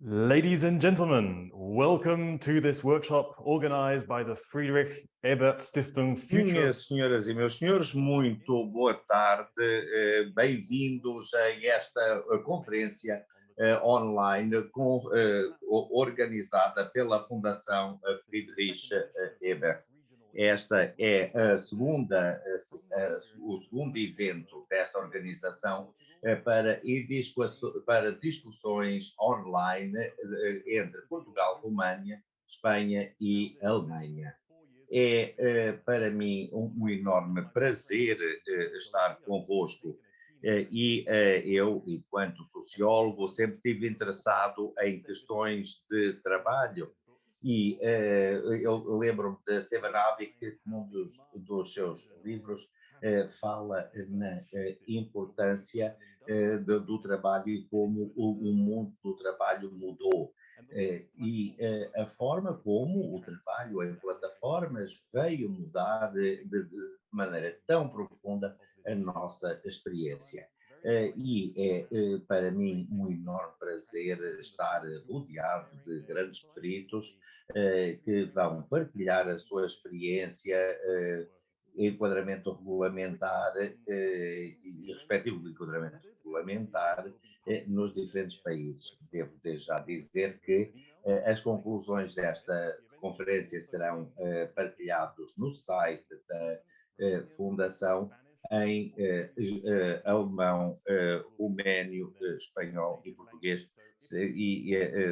Ladies and gentlemen, welcome to this workshop organized by the Friedrich Ebert Stiftung Future. Minhas senhoras e meus senhores, muito boa tarde, bem-vindos a esta conferência online organizada pela Fundação Friedrich Ebert. Esta é o segundo evento desta organização para discussões online entre Portugal, Roménia, Espanha e Alemanha. É para mim um enorme prazer estar convosco. Eu, enquanto sociólogo, sempre estive interessado em questões de trabalho. Eu lembro-me de Severávic, que num dos seus livros fala na importância do trabalho e como o mundo do trabalho mudou. A forma como o trabalho em plataformas veio mudar de maneira tão profunda a nossa experiência. Para mim um enorme prazer estar rodeado de grandes espíritos que vão partilhar a sua experiência, enquadramento regulamentar e respectivo de enquadramento regulamentar nos diferentes países. Devo desde já dizer que as conclusões desta conferência serão partilhadas no site da Fundação em alemão, ruménio, espanhol e português,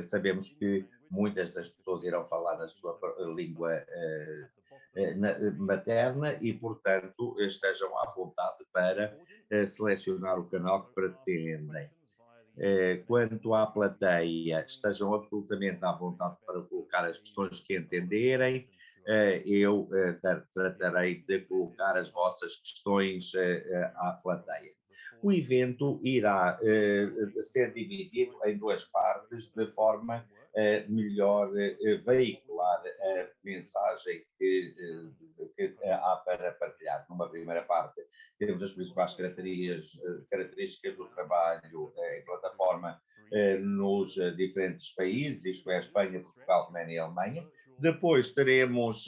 sabemos que muitas das pessoas irão falar na sua língua materna e, portanto, estejam à vontade para selecionar o canal que pretendem. Quanto à plateia, estejam absolutamente à vontade para colocar as questões que entenderem. Eu tratarei de colocar as vossas questões à plateia. O evento irá ser dividido em duas partes, de forma a melhor veicular a mensagem que há para partilhar. Numa primeira parte, temos as principais características do trabalho em plataforma nos diferentes países, isto é, Espanha, Portugal, Roménia e Alemanha. Depois teremos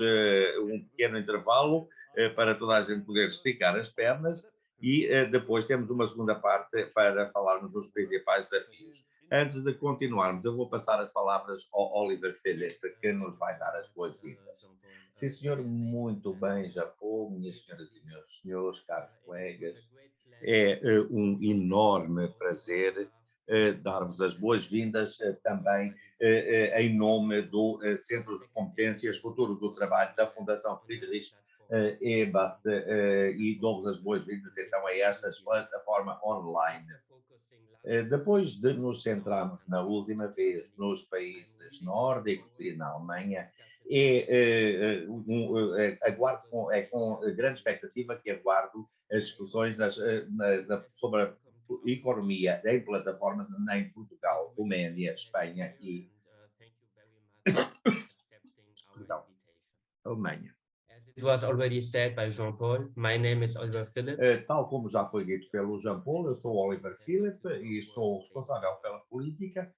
um pequeno intervalo para toda a gente poder esticar as pernas e depois temos uma segunda parte para falarmos dos principais desafios. Antes de continuarmos, eu vou passar as palavras ao Oliver Philipp, que nos vai dar as boas-vindas. Sim, senhor, muito bem, Japão, minhas senhoras e meus senhores, caros colegas. É um enorme prazer dar-vos as boas-vindas também em nome do Centro de Competências Futuro do Trabalho da Fundação Friedrich Ebert e dou-vos as boas-vindas então a esta plataforma online. Depois de nos centrarmos na última vez nos países nórdicos e na Alemanha, é com grande expectativa que aguardo as discussões sobre a economia em plataformas em Portugal, Roménia, Espanha e Alemanha. It was already said by Jean-Paul. My name is Oliver Philipp. Tal como já foi dito pelo Jean-Paul, eu sou Oliver Philipp e sou responsável pela política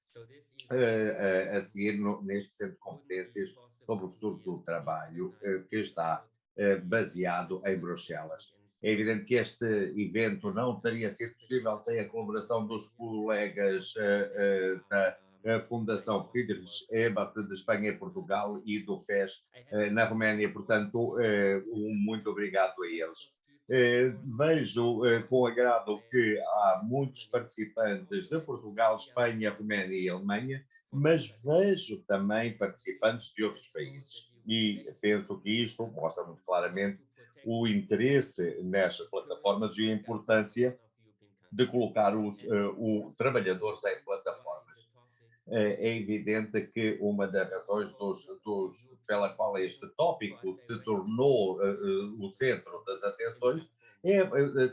a seguir neste Centro de Competências sobre o futuro do trabalho que está baseado em Bruxelas. É evidente que este evento não teria sido possível sem a colaboração dos colegas da Fundação Friedrich Ebert de Espanha e Portugal e do FES na Roménia, portanto, muito obrigado a eles. Vejo com agrado que há muitos participantes de Portugal, Espanha, Roménia e Alemanha, mas vejo também participantes de outros países. E penso que isto mostra muito claramente o interesse nestas plataformas e a importância de colocar os trabalhadores em plataformas. É evidente que uma das razões pela qual este tópico se tornou o centro das atenções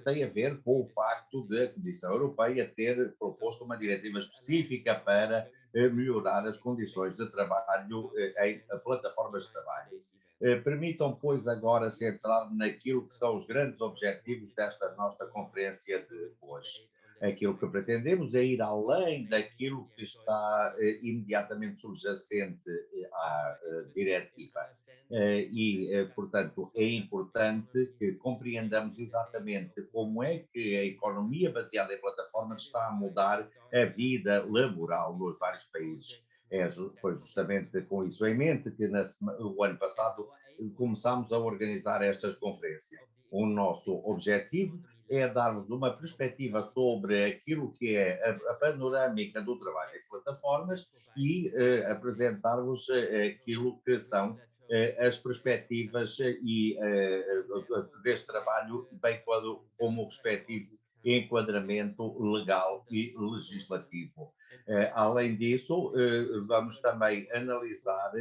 tem a ver com o facto de a Comissão Europeia ter proposto uma diretiva específica para melhorar as condições de trabalho em plataformas de trabalho. Permitam, pois, agora centrar naquilo que são os grandes objetivos desta nossa conferência de hoje. Aquilo que pretendemos é ir além daquilo que está imediatamente subjacente à diretiva. Portanto, é importante que compreendamos exatamente como é que a economia baseada em plataformas está a mudar a vida laboral nos vários países. Foi justamente com isso em mente que o ano passado começámos a organizar estas conferências. O nosso objetivo é dar-vos uma perspectiva sobre aquilo que é a panorâmica do trabalho em plataformas e apresentar-vos aquilo que são as perspectivas deste trabalho, bem como o respectivo enquadramento legal e legislativo. Além disso, vamos também analisar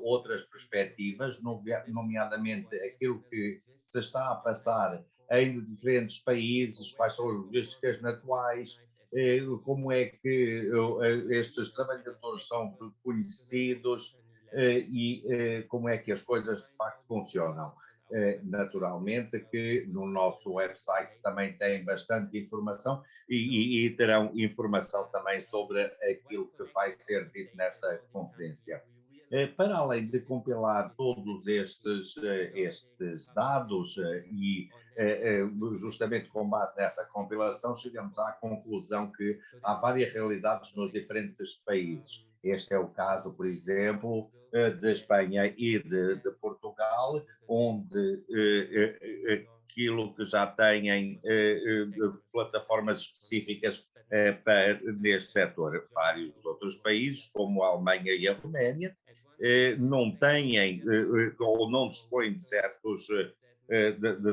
outras perspectivas, nomeadamente aquilo que se está a passar em diferentes países, quais são as logísticas atuais, como é que estes trabalhadores são reconhecidos e como é que as coisas de facto funcionam. Naturalmente que no nosso website também tem bastante informação e terão informação também sobre aquilo que vai ser dito nesta conferência. Para além de compilar todos estes dados e justamente com base nessa compilação chegamos à conclusão que há várias realidades nos diferentes países. Este é o caso, por exemplo, de Espanha e de Portugal, onde aquilo que já têm plataformas específicas neste setor. Vários outros países, como a Alemanha e a Roménia, não têm ou não dispõem de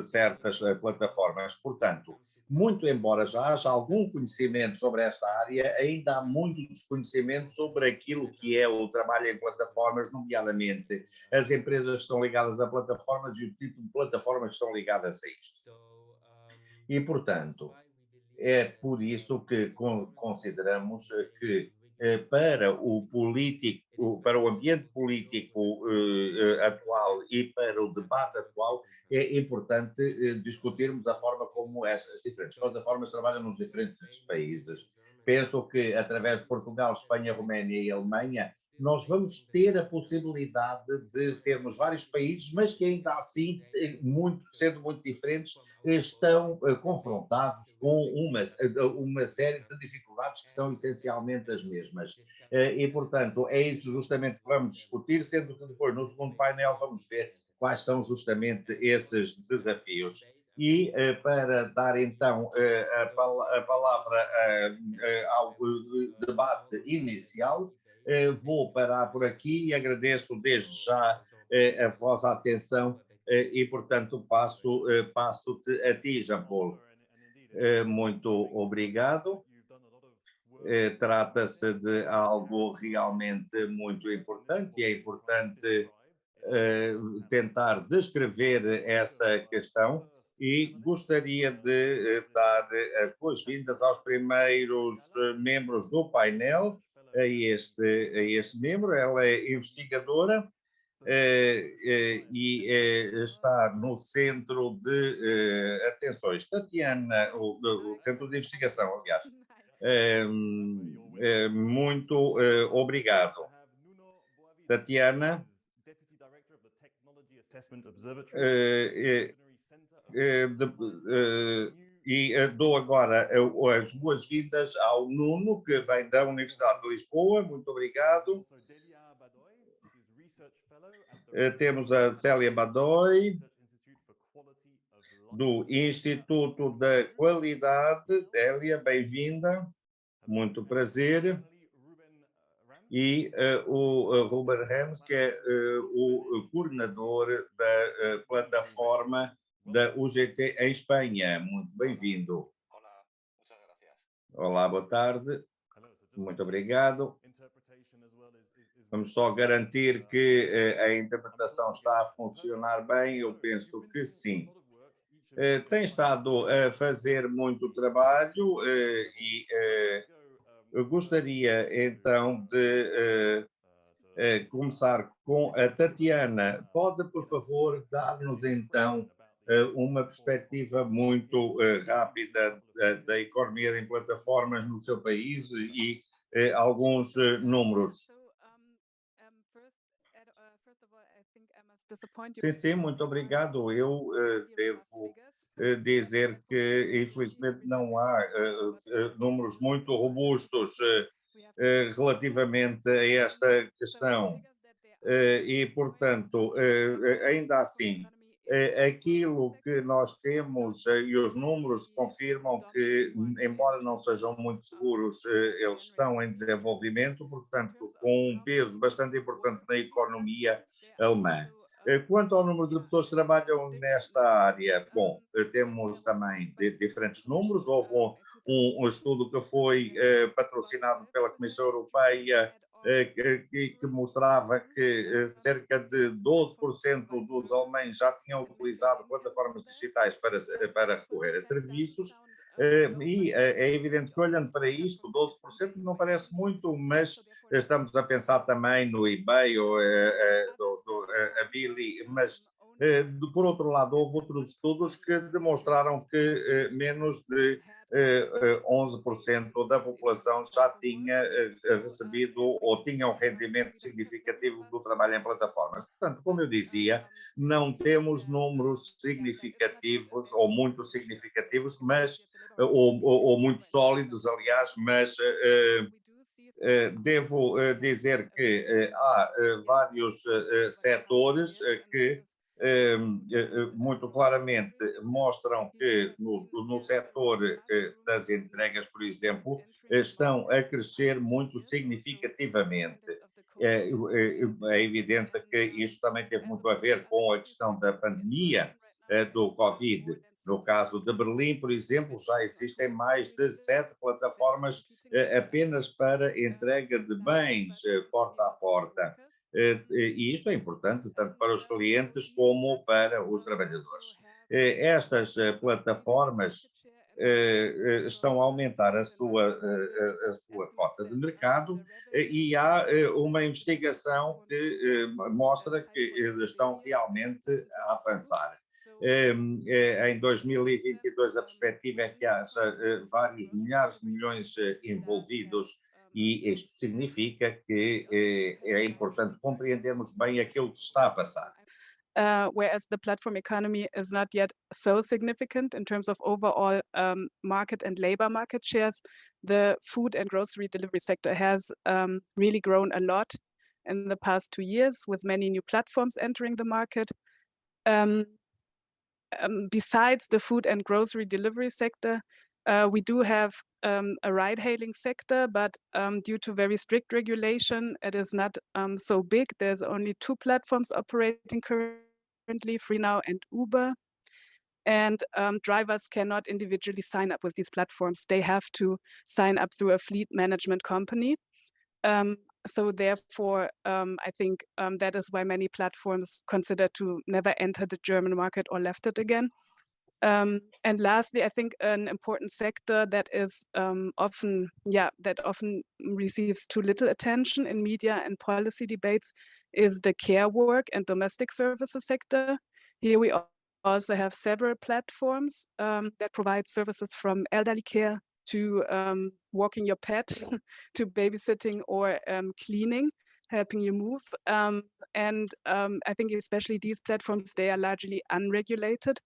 certas plataformas. Portanto, muito embora já haja algum conhecimento sobre esta área, ainda há muito desconhecimento sobre aquilo que é o trabalho em plataformas, nomeadamente as empresas que estão ligadas a plataformas e o tipo de plataformas que estão ligadas a isto. E, portanto, é por isso que consideramos que para o ambiente político atual e para o debate atual, é importante discutirmos a forma como essas diferentes plataformas trabalham nos diferentes países. Penso que através de Portugal, Espanha, Roménia e Alemanha, nós vamos ter a possibilidade de termos vários países, mas que ainda assim, sendo muito diferentes, estão confrontados com uma série de dificuldades que são essencialmente as mesmas. E, portanto, é isso justamente que vamos discutir, sendo que depois, no segundo painel, vamos ver quais são justamente esses desafios. E para dar então a palavra ao debate inicial, vou parar por aqui e agradeço desde já a vossa atenção e, portanto, passo-te a ti, Jean-Paul. Muito obrigado. Trata-se de algo realmente muito importante e é importante tentar descrever essa questão e gostaria de dar as boas-vindas aos primeiros membros do painel, a este membro. Ela é investigadora e está no Centro de Atenções. Tatiana, o Centro de Investigação, aliás. Muito obrigado. Tatiana. E dou agora as boas-vindas ao Nuno, que vem da Universidade de Lisboa. Muito obrigado. Temos a Célia Badoy, do Instituto da Qualidade. Célia, bem-vinda. Muito prazer. E o Ruben Ramos, que é o coordenador da plataforma da UGT em Espanha. Muito bem-vindo. Olá, boa tarde. Muito obrigado. Vamos só garantir que a interpretação está a funcionar bem. Eu penso que sim. Tem estado a fazer muito trabalho e eu gostaria então de começar com a Tatiana. Pode, por favor, dar-nos então uma perspectiva muito rápida da economia em plataformas no seu país e alguns números. Sim, sim, muito obrigado. Eu devo dizer que, infelizmente, não há números muito robustos relativamente a esta questão. E, portanto, ainda assim, aquilo que nós temos e os números confirmam que, embora não sejam muito seguros, eles estão em desenvolvimento, portanto, com um peso bastante importante na economia alemã. Quanto ao número de pessoas que trabalham nesta área, bom, temos também diferentes números. Houve um estudo que foi patrocinado pela Comissão Europeia que mostrava que cerca de 12% dos alemães já tinham utilizado plataformas digitais para recorrer a serviços. E é evidente que, olhando para isto, 12% não parece muito, mas estamos a pensar também no eBay ou a Billy, mas por outro lado, houve outros estudos que demonstraram que menos de 11% da população já tinha recebido ou tinha um rendimento significativo do trabalho em plataformas. Portanto, como eu dizia, não temos números significativos ou muito significativos, mas ou muito sólidos, aliás, mas devo dizer que há vários setores que muito claramente mostram que no setor das entregas, por exemplo, estão a crescer muito significativamente. É evidente que isto também teve muito a ver com a questão da pandemia do Covid. No caso de Berlim, por exemplo, já existem mais de 7 plataformas apenas para entrega de bens porta a porta. E isto é importante tanto para os clientes como para os trabalhadores. Estas plataformas estão a aumentar a sua cota de mercado e há uma investigação que mostra que estão realmente a avançar. Em 2022 a perspectiva é que haja vários milhares de milhões envolvidos e isto significa que é importante compreendermos bem aquilo que está a passar. Whereas the platform economy is not yet so significant in terms of overall market and labor market shares, the food and grocery delivery sector has really grown a lot in the past 2 years, with many new platforms entering the market. Besides the food and grocery delivery sector, we do have a ride-hailing sector, but due to very strict regulation, it is not so big. There's only 2 platforms operating currently, FreeNow and Uber. And drivers cannot individually sign up with these platforms. They have to sign up through a fleet management company. So therefore, I think that is why many platforms consider to never enter the German market or left it again. And lastly, I think an important sector that is often receives too little attention in media and policy debates is the care work and domestic services sector. Here we also have several platforms that provide services from elderly care to walking your pet, to babysitting or cleaning, helping you move. And I think especially these platforms, they are largely unregulated,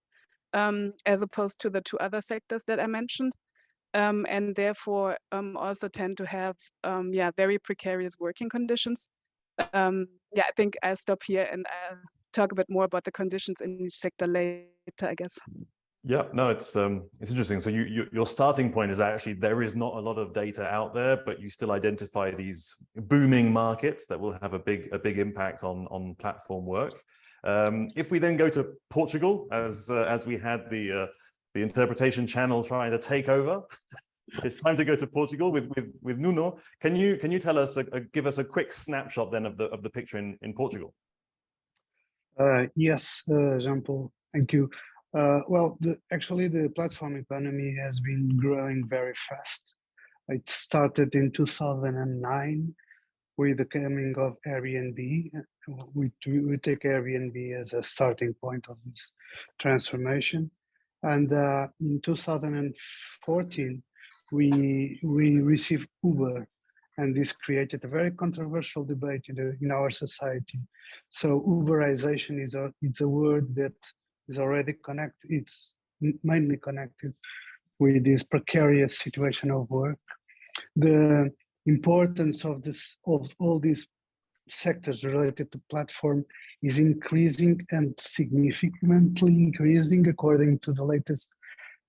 as opposed to the 2 other sectors that I mentioned, and therefore also tend to have very precarious working conditions. I think I'll stop here and I'll talk a bit more about the conditions in each sector later, I guess. Yeah, no, it's interesting. So your starting point is actually there is not a lot of data out there, but you still identify these booming markets that will have a big impact on platform work. If we then go to Portugal, as we had the interpretation channel trying to take over, it's time to go to Portugal with Nuno. Can you tell us give us a quick snapshot then of the picture in Portugal? Yes, Jean-Paul, thank you. Well, actually, the platform economy has been growing very fast. It started in 2009 with the coming of Airbnb. We take Airbnb as a starting point of this transformation. And in 2014, we received Uber, and this created a very controversial debate in our society. So Uberization it's a word that is already connected. It's mainly connected with this precarious situation of work. The importance of all these sectors related to platform is increasing and significantly increasing according to the latest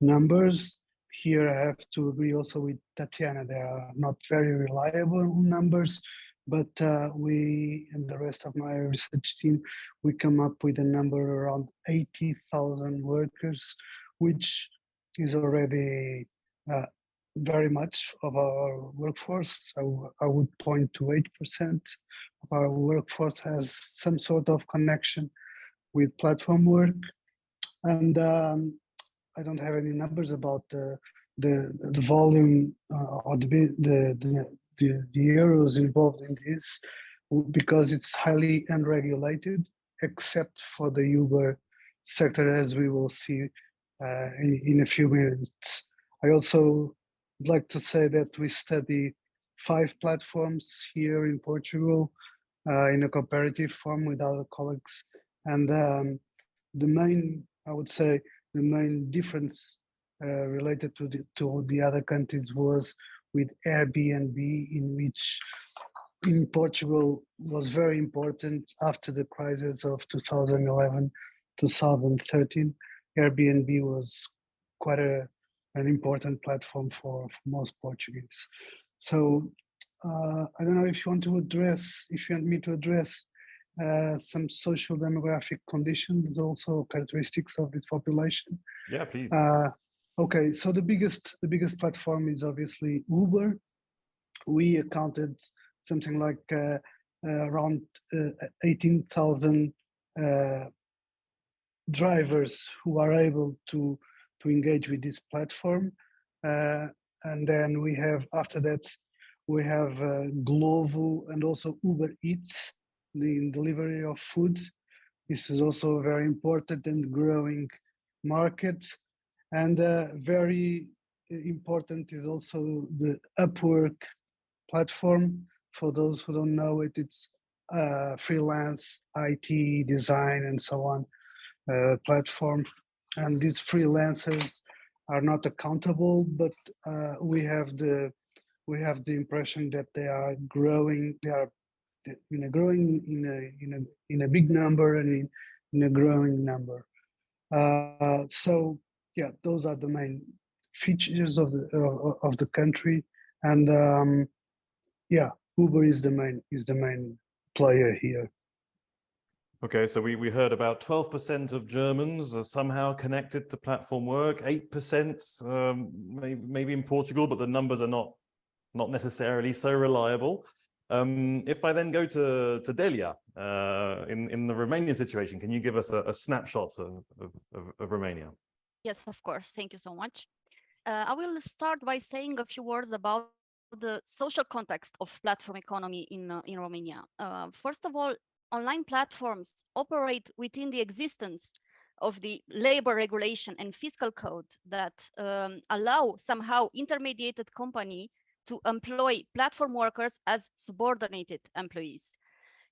numbers. Here I have to agree also with Tatiana, they are not very reliable numbers, but we and the rest of my research team, we come up with a number around 80,000 workers, which is already very much of our workforce. So I would point to 8% of our workforce has some sort of connection with platform work. And I don't have any numbers about the volume or the euros involved in this, because it's highly unregulated, except for the Uber sector, as we will see in a few minutes. I also would like to say that we study 5 platforms here in Portugal in a comparative form with other colleagues. And the main, I would say, the main difference related to the other countries was with Airbnb, in which in Portugal was very important after the crisis of 2011, 2013. Airbnb was quite an important platform for most Portuguese. So I don't know if you want me to address some social demographic conditions, also characteristics of this population. Yeah, please. Okay, so the biggest platform is obviously Uber. We accounted something like around 18,000 drivers who are able to engage with this platform. And then we have, after that, we have Glovo and also Uber Eats, the delivery of food. This is also a very important and growing market. And very important is also the Upwork platform. For those who don't know it, it's freelance IT design and so on platform. And these freelancers are not accountable, but we have the impression that they are growing. They are growing in a big number and in a growing number. So yeah, those are the main features of the country, and yeah, Uber is the main player here. Okay, so we heard about 12% of Germans are somehow connected to platform work, 8% maybe in Portugal, but the numbers are not necessarily so reliable. If I then go to Delia, in the Romanian situation, can you give us a snapshot of Romania? Yes, of course. Thank you so much. I will start by saying a few words about the social context of platform economy in Romania. First of all, online platforms operate within the existence of the labor regulation and fiscal code that allow somehow intermediated company to employ platform workers as subordinated employees.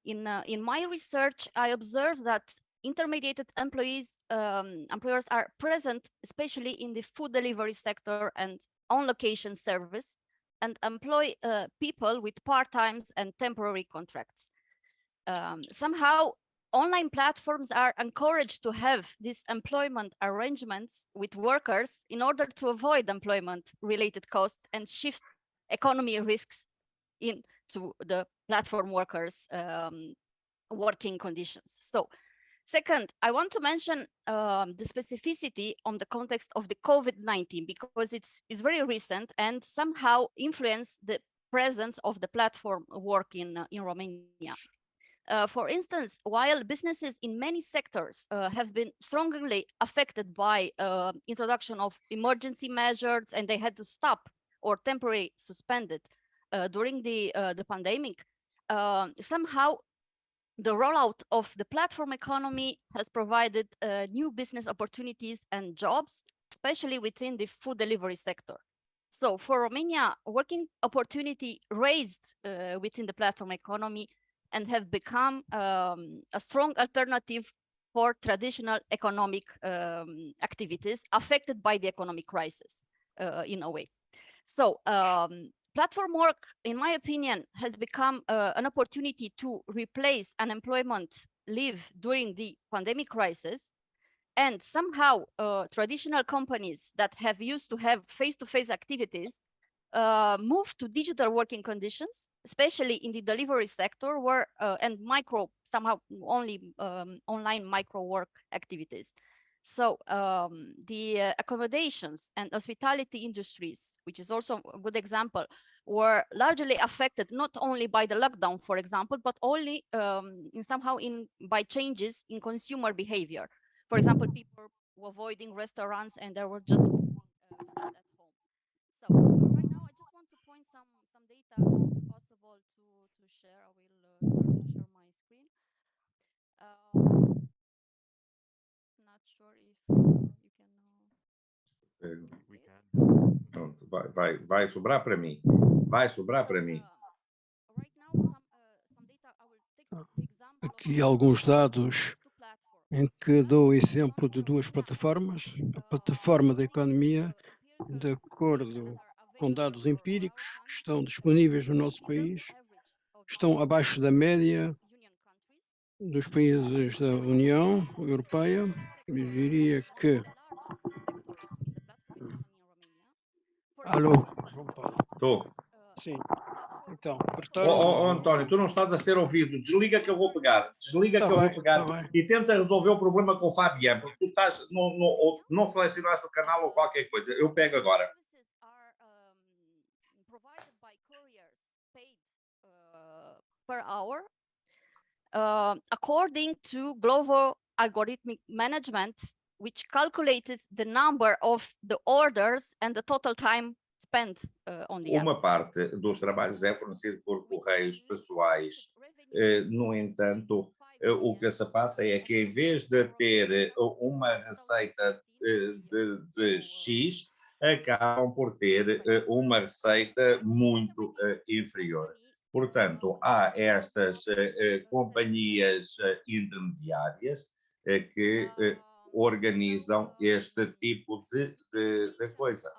In my research, I observed that intermediated employers are present, especially in the food delivery sector and on-location service, and employ people with part-times and temporary contracts. Somehow, online platforms are encouraged to have these employment arrangements with workers in order to avoid employment-related costs and shift economy risks into the platform workers' working conditions. So, second, I want to mention the specificity on the context of the COVID-19 because it's very recent and somehow influenced the presence of the platform work in Romania. For instance, while businesses in many sectors have been strongly affected by introduction of emergency measures and they had to stop or temporarily suspended during the pandemic, somehow the rollout of the platform economy has provided new business opportunities and jobs, especially within the food delivery sector. So for Romania, working opportunity raised within the platform economy and have become a strong alternative for traditional economic activities affected by the economic crisis in a way. So platform work, in my opinion, has become an opportunity to replace unemployment leave during the pandemic crisis. And somehow traditional companies that have used to have face-to-face activities move to digital working conditions, especially in the delivery sector where and somehow only online micro work activities. So the accommodations and hospitality industries, which is also a good example, were largely affected not only by the lockdown, for example, but only by changes in consumer behavior. For example, people were avoiding restaurants and they were just food at home. So right now, I just want to point some data if it's possible to share. I will start to share my screen. Not sure if you can. We can. Pronto, vai sobrar para mim. Vai sobrar para mim. Right now, some data. I will take the example. Aqui alguns dados em que dou exemplo de duas plataformas. A plataforma da economia, de acordo com dados empíricos que estão disponíveis no nosso país, estão abaixo da média dos países da União Europeia. Eu diria que... Alô? Estou. Sim. Então, António, tu não estás a ser ouvido. Desliga que eu vou pegar. Desliga que eu vou pegar. E tenta resolver o problema com o Fabian, porque tu estás, não selecionaste o canal ou qualquer coisa. Eu pego agora. Per hour, according to Global Algorithmic Management, which calculates the number of the orders and the total time spent on the app. Uma parte dos trabalhos é fornecido por correios pessoais. No entanto, o que se passa é que em vez de ter uma receita de X, acabam por ter uma receita muito inferior. Portanto, há estas companhias intermediárias que organizam este tipo de coisa.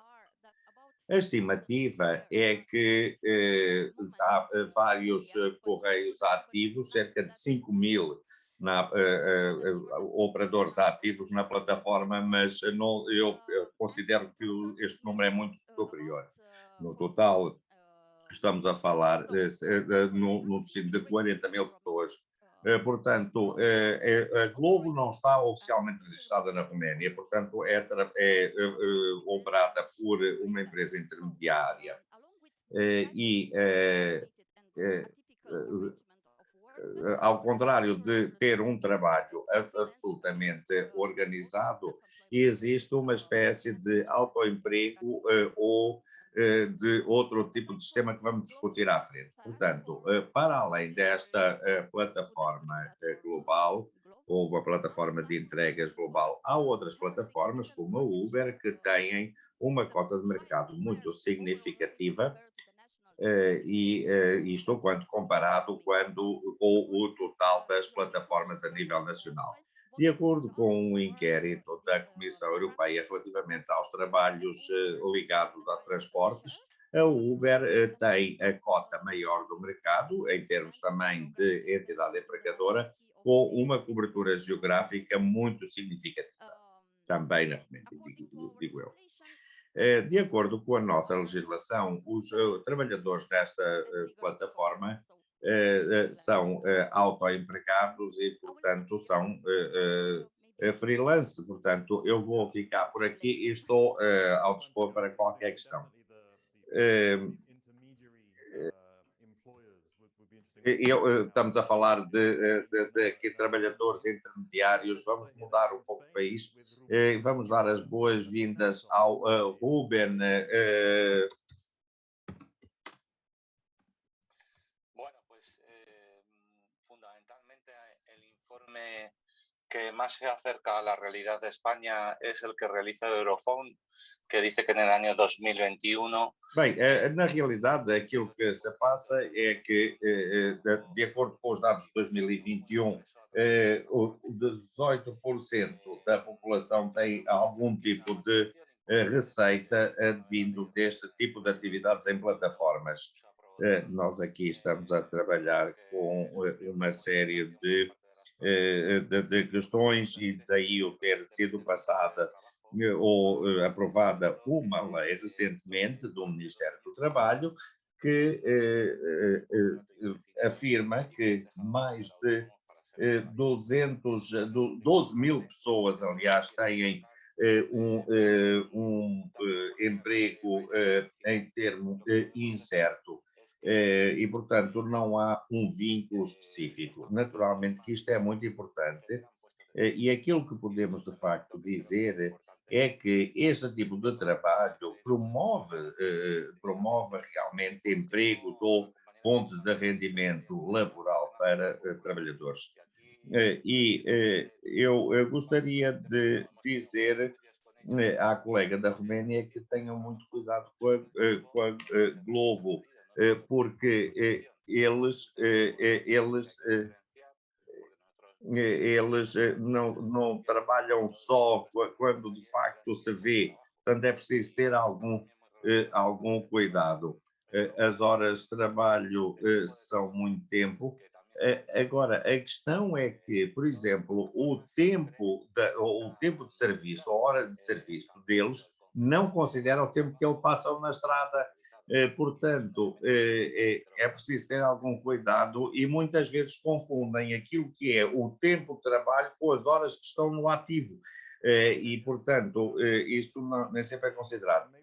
A estimativa é que há vários correios ativos, cerca de 5.000 operadores ativos na plataforma, mas eu considero que este número é muito superior. No total, estamos a falar no destino de 40.000 pessoas. Portanto, a Glovo não está oficialmente registrada na Roménia, portanto, é operada por uma empresa intermediária. Ao contrário de ter um trabalho absolutamente organizado, existe uma espécie de autoemprego ou de outro tipo de sistema que vamos discutir à frente. Portanto, para além desta plataforma global, ou uma plataforma de entregas global, há outras plataformas, como a Uber, que têm uma cota de mercado muito significativa, isto quando comparado com o total das plataformas a nível nacional. De acordo com um inquérito da Comissão Europeia relativamente aos trabalhos ligados a transportes, a Uber tem a cota maior do mercado, em termos também de entidade empregadora, com uma cobertura geográfica muito significativa, também na Roménia, digo eu. De acordo com a nossa legislação, os trabalhadores desta plataforma são autoempregados e, portanto, são freelance. Portanto, eu vou ficar por aqui e estou ao dispor para qualquer questão. Estamos a falar de trabalhadores intermediários. Vamos mudar um pouco o país. Vamos dar as boas-vindas ao Ruben. Fundamentalmente el informe que más se acerca a la realidad de España es el que realiza Eurofound, que dice que en el año 2021... Bem, na realidade, aquilo que se passa é que, de acordo com os dados de 2021, o 18% da população tem algum tipo de receita advindo deste tipo de atividades em plataformas. Nós aqui estamos a trabalhar com uma série de questões e daí o ter sido passada ou aprovada uma lei recentemente do Ministério do Trabalho que afirma que mais de 12 mil pessoas, aliás, têm um emprego em termo incerto. E, portanto, não há um vínculo específico. Naturalmente que isto é muito importante e aquilo que podemos, de facto, dizer é que este tipo de trabalho promove realmente empregos ou fontes de rendimento laboral para trabalhadores. Eu gostaria de dizer à colega da Roménia que tenham muito cuidado com a Glovo, porque eles não trabalham só quando de facto se vê, portanto é preciso ter algum cuidado. As horas de trabalho são muito tempo. Agora, a questão é que, por exemplo, o tempo de serviço, a hora de serviço deles, não considera o tempo que eles passam na estrada. Portanto, é preciso ter algum cuidado e muitas vezes confundem aquilo que é o tempo de trabalho com as horas que estão no ativo. E, portanto, isto nem sempre é considerado.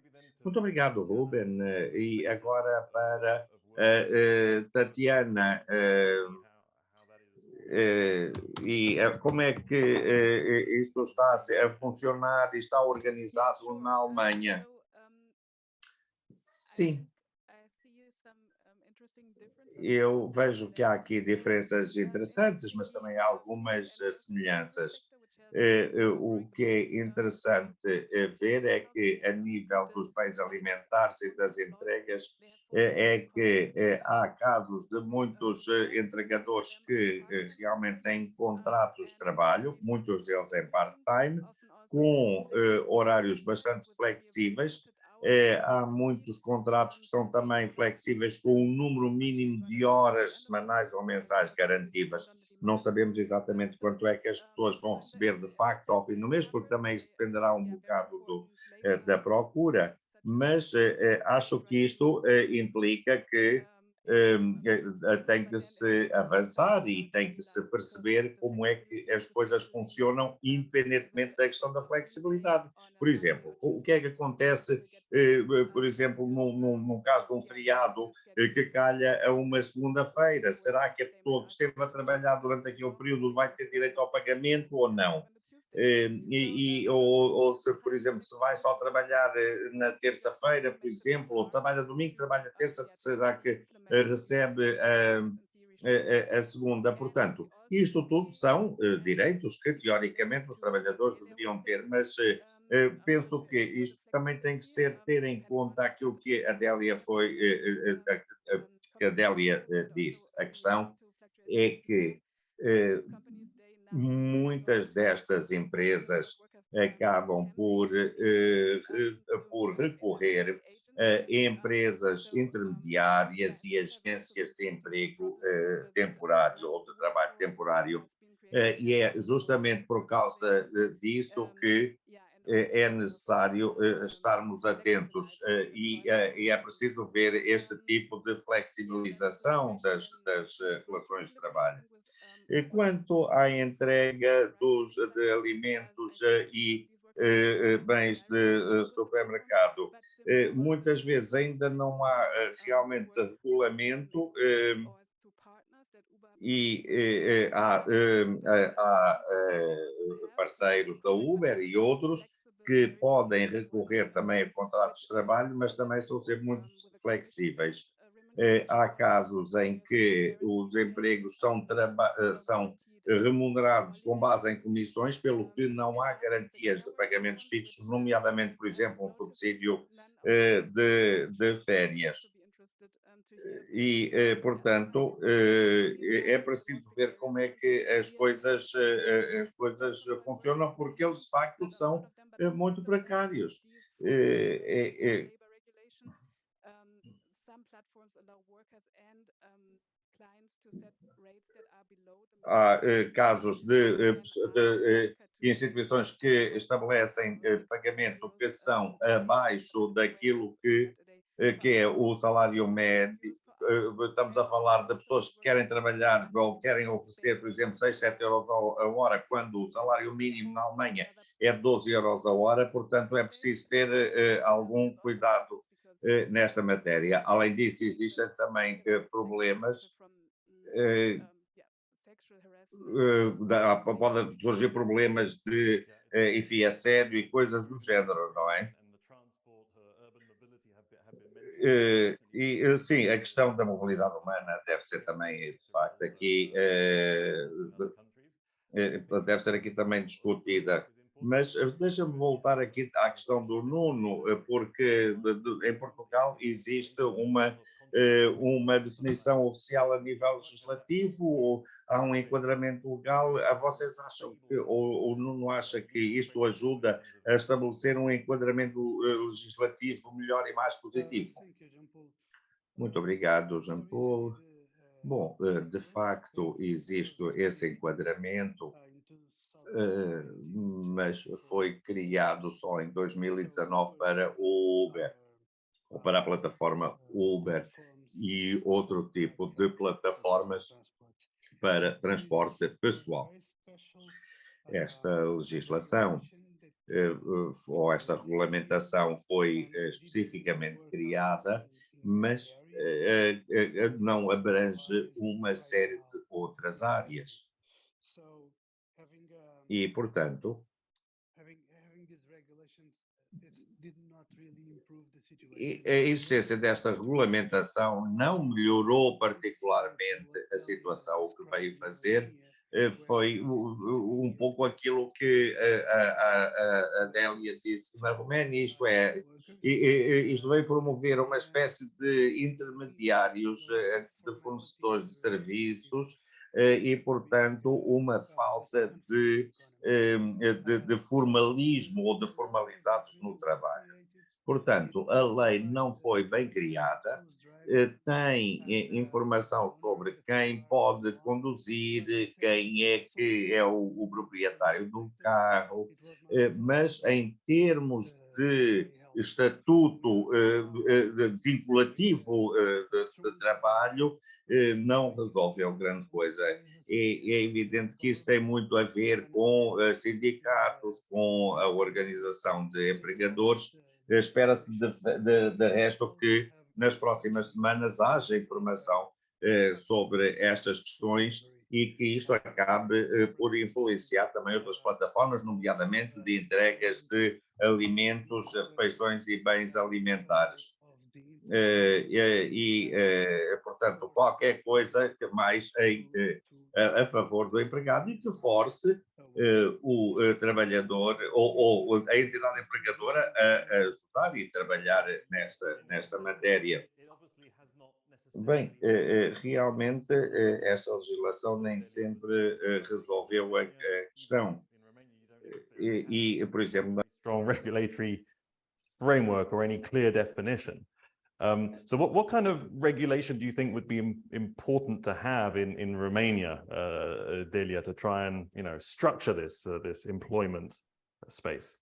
Muito obrigado, Ruben. E agora para Tatiana. E como é que isto está a funcionar e está organizado na Alemanha? Sim. Eu vejo que há aqui diferenças interessantes, mas também há algumas semelhanças. O que é interessante ver é que, a nível dos bens alimentares e das entregas, é que há casos de muitos entregadores que realmente têm contratos de trabalho, muitos deles em part-time, com horários bastante flexíveis. Há muitos contratos que são também flexíveis com um número mínimo de horas semanais ou mensais garantidas. Não sabemos exatamente quanto é que as pessoas vão receber de facto ao fim do mês, porque também isso dependerá um bocado da procura, mas acho que isto implica que tem que se avançar e tem que se perceber como é que as coisas funcionam independentemente da questão da flexibilidade. Por exemplo, o que é que acontece, por exemplo, num caso de um feriado que calha a uma segunda-feira? Será que a pessoa que esteve a trabalhar durante aquele período vai ter direito ao pagamento ou não? Ou se, por exemplo, se vai só trabalhar na terça-feira, por exemplo, ou trabalha domingo, trabalha terça, será que recebe a segunda? Portanto, isto tudo são direitos que, teoricamente, os trabalhadores deveriam ter, mas penso que isto também tem que ter em conta aquilo que a Délia disse. A questão é que muitas destas empresas acabam por recorrer a empresas intermediárias e agências de emprego temporário ou de trabalho temporário. E é justamente por causa disso que é necessário estarmos atentos e é preciso ver este tipo de flexibilização das relações de trabalho. Quanto à entrega de alimentos e bens de supermercado, muitas vezes ainda não há realmente regulamento e há parceiros da Uber e outros que podem recorrer também a contratos de trabalho, mas também são sempre muito flexíveis. Há casos em que os empregos são remunerados com base em comissões, pelo que não há garantias de pagamentos fixos, nomeadamente, por exemplo, um subsídio de férias. E, portanto, é preciso ver como é que as coisas funcionam, porque eles, de facto, são muito precários. Há casos de instituições que estabelecem pagamento que são abaixo daquilo que é o salário médio. Estamos a falar de pessoas que querem trabalhar ou querem oferecer, por exemplo, 6, 7 euros a hora, quando o salário mínimo na Alemanha é 12 euros a hora, portanto é preciso ter algum cuidado nesta matéria. Além disso, existem também problemas, pode surgir problemas de, enfim, assédio e coisas do género, não é? Sim, a questão da mobilidade humana deve ser também, de facto, aqui, deve ser aqui também discutida. Mas deixa-me voltar aqui à questão do Nuno, porque em Portugal existe uma definição oficial a nível legislativo, ou há um enquadramento legal. Vocês acham que, ou o Nuno acha que isto ajuda a estabelecer um enquadramento legislativo melhor e mais positivo? Muito obrigado, Jean-Paul. Bom, de facto, existe esse enquadramento, mas foi criado só em 2019 para o Uber, ou para a plataforma Uber e outro tipo de plataformas para transporte pessoal. Esta legislação ou esta regulamentação foi especificamente criada, mas não abrange uma série de outras áreas. E, portanto, a existência desta regulamentação não melhorou particularmente a situação. O que veio fazer foi um pouco aquilo que a Délia disse na Roménia, isto é, isto veio promover uma espécie de intermediários de fornecedores de serviços e, portanto, uma falta de formalismo ou de formalidades no trabalho. Portanto, a lei não foi bem criada, tem informação sobre quem pode conduzir, quem é que é o proprietário do carro, mas em termos de estatuto vinculativo de trabalho, não resolveu grande coisa. É evidente que isso tem muito a ver com sindicatos, com a organização de empregadores. Espera-se, de resto, que nas próximas semanas haja informação sobre estas questões e que isto acabe por influenciar também outras plataformas, nomeadamente de entregas de alimentos, refeições e bens alimentares. Portanto, qualquer coisa que mais a favor do empregado e que force o trabalhador ou a entidade empregadora a ajudar e trabalhar nesta matéria. Bem, realmente esta legislação nem sempre resolveu a questão. Por exemplo, strong regulatory framework or any clear definition. So what kind of regulation do you think would be important to have in Romania, Delia, to try and structure this employment space?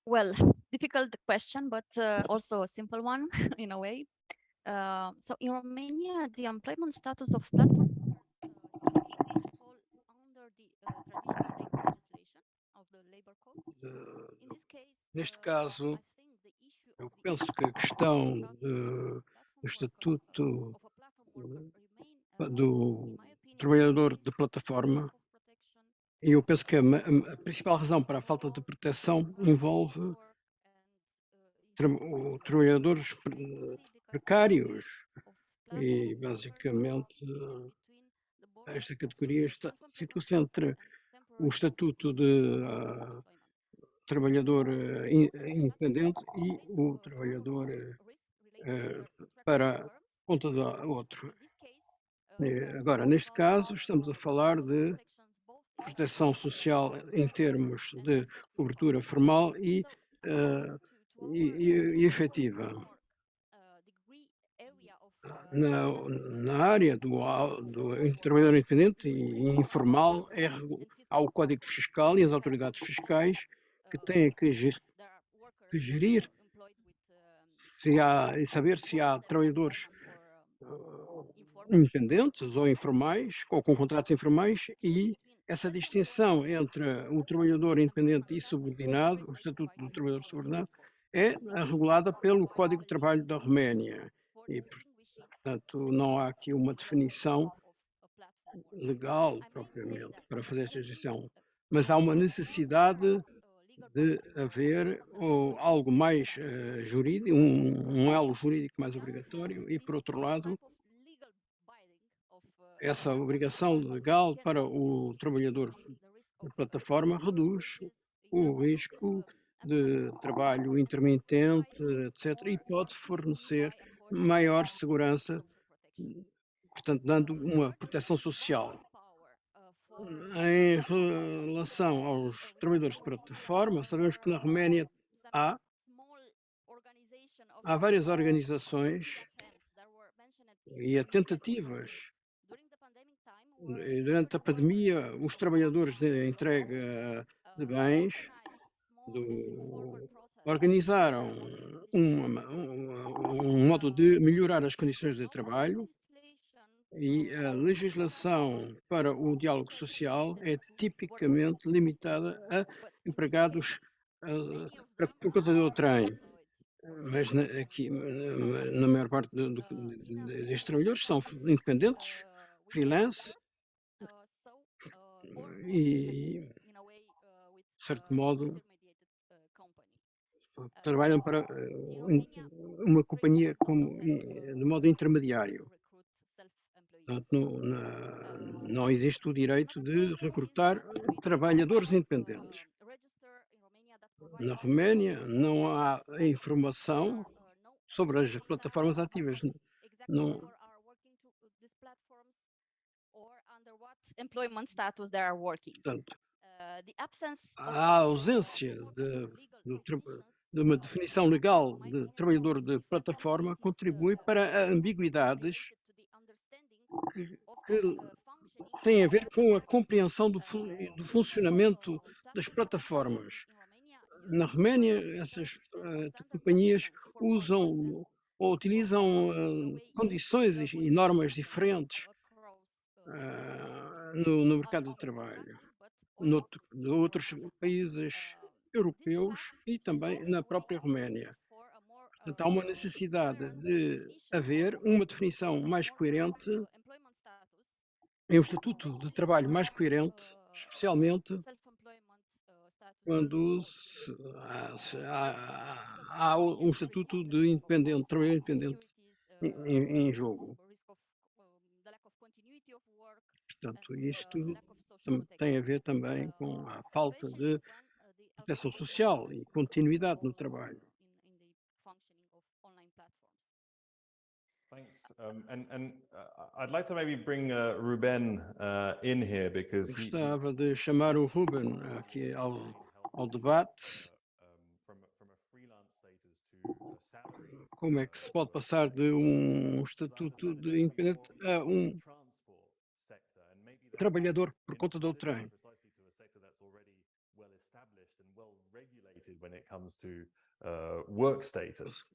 Well, difficult question, but also a simple one in a way. So in Romania, the employment status of platform fall under the traditional legislation of the labor code. In this case, neste caso, eu penso que a questão do estatuto do trabalhador de plataforma, e eu penso que a principal razão para a falta de proteção envolve trabalhadores precários e, basicamente, esta categoria situa-se entre o estatuto de trabalhador independente e o trabalhador para conta do outro. Agora, neste caso, estamos a falar de proteção social em termos de cobertura formal e efetiva. Na área do trabalhador independente e informal, há o Código Fiscal e as autoridades fiscais que têm que gerir e saber se há trabalhadores independentes ou informais, ou com contratos informais, e essa distinção entre o trabalhador independente e subordinado, o Estatuto do Trabalhador Subordinado, é regulada pelo Código de Trabalho da Roménia. E, portanto, não há aqui uma definição legal, propriamente, para fazer esta distinção. Mas há uma necessidade de haver algo mais jurídico, um elo jurídico mais obrigatório, e, por outro lado, essa obrigação legal para o trabalhador de plataforma reduz o risco de trabalho intermitente, etc., e pode fornecer maior segurança, portanto, dando uma proteção social. Em relação aos trabalhadores de plataforma, sabemos que na Roménia há várias organizações e há tentativas. Durante a pandemia, os trabalhadores de entrega de bens organizaram um modo de melhorar as condições de trabalho, e a legislação para o diálogo social é tipicamente limitada a empregados por conta do trem. Mas aqui, na maior parte destes trabalhadores são independentes, freelance, e, de certo modo, trabalham para uma companhia de modo intermediário. Portanto, não existe o direito de recrutar trabalhadores independentes. Na Roménia não há informação sobre as plataformas ativas. Não, portanto, a ausência de uma definição legal de trabalhador de plataforma contribui para ambiguidades que têm a ver com a compreensão do funcionamento das plataformas. Na Roménia, essas companhias usam ou utilizam condições e normas diferentes no mercado de trabalho, de outros países europeus e também na própria Roménia. Portanto, há uma necessidade de haver uma definição mais coerente, um estatuto de trabalho mais coerente, especialmente quando há um estatuto de trabalhador independente em jogo. Portanto, isto tem a ver também com a falta de proteção social e continuidade no trabalho. Thanks. I'd like to maybe bring Ruben in here because Gostava de chamar o Ruben aqui ao debate. Como é que se pode passar de um estatuto de independente a um trabalhador por conta do trem? When it comes to work status,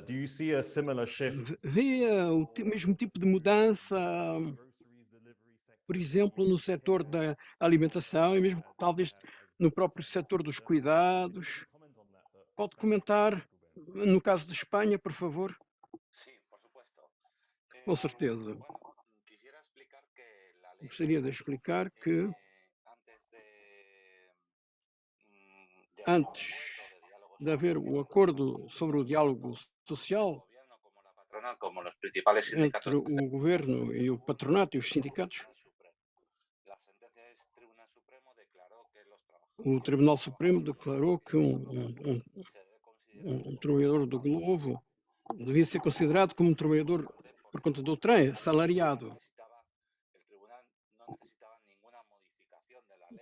do you see a similar shift? Vê o mesmo tipo de mudança, por exemplo, no setor da alimentação e mesmo talvez no próprio setor dos cuidados? Pode comentar no caso de Espanha, por favor? Com certeza. Gostaria de explicar que antes de haver um acordo sobre o diálogo social como los principales entre sindicatos. o governo e o patronato e os sindicatos. La sentencia del Tribunal Supremo declaró que los O Tribunal Supremo declarou que um trabalhador do Globo devia ser considerado como um trabalhador por conta do trem, assalariado,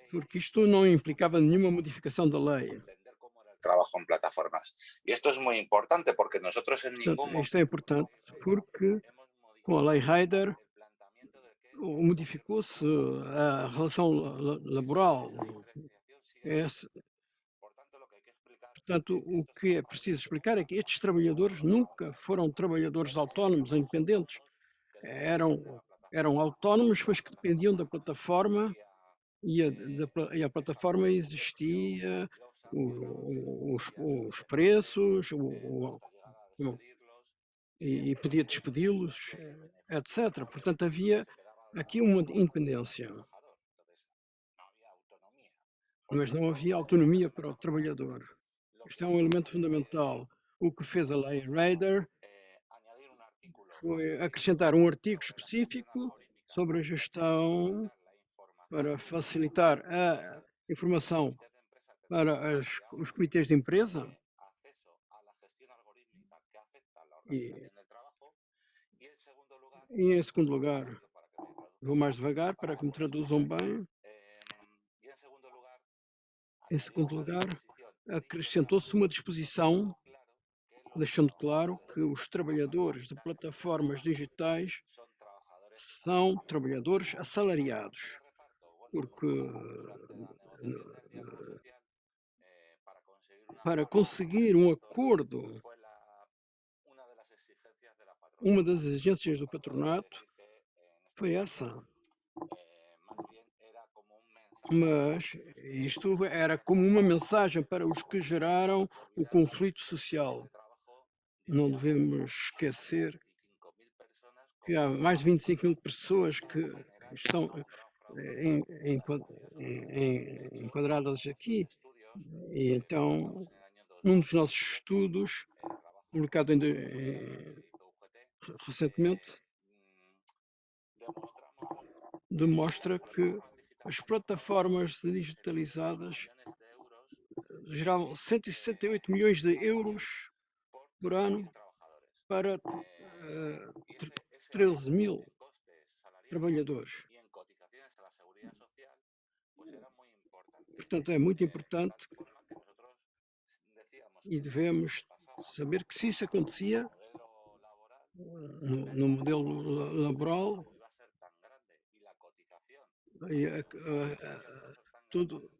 porque isto não implicava nenhuma modificação da lei. entender cómo era el trabajo en plataformas. Y esto es muy importante porque nosotros en Portanto, ningún isto é importante porque com a lei Rider modificou-se a relação laboral. Portanto, o que é preciso explicar é que estes trabalhadores nunca foram trabalhadores autónomos, independentes. Eram autónomos, mas que dependiam da plataforma e a plataforma existia, os preços, e podia despedi-los, etc. Portanto, havia aqui uma independência, mas não havia autonomia para o trabalhador. Isto é um elemento fundamental. O que fez a lei Rider foi acrescentar um artigo específico sobre a gestão para facilitar a informação para os comitês de empresa e em segundo lugar, vou mais devagar para que me traduzam bem. Em segundo lugar, acrescentou-se uma disposição deixando claro que os trabalhadores de plataformas digitais são trabalhadores assalariados, porque para conseguir um acordo, uma das exigências do patronato foi essa. Mas isto era como uma mensagem para os que geraram o conflito social. Não devemos esquecer que há mais de 25 mil pessoas que estão enquadradas aqui. E então, num dos nossos estudos, publicado recentemente, demonstra que as plataformas digitalizadas geravam 168 milhões de euros por ano para 13 mil trabalhadores. Portanto, é muito importante e devemos saber que se isso acontecia no modelo laboral,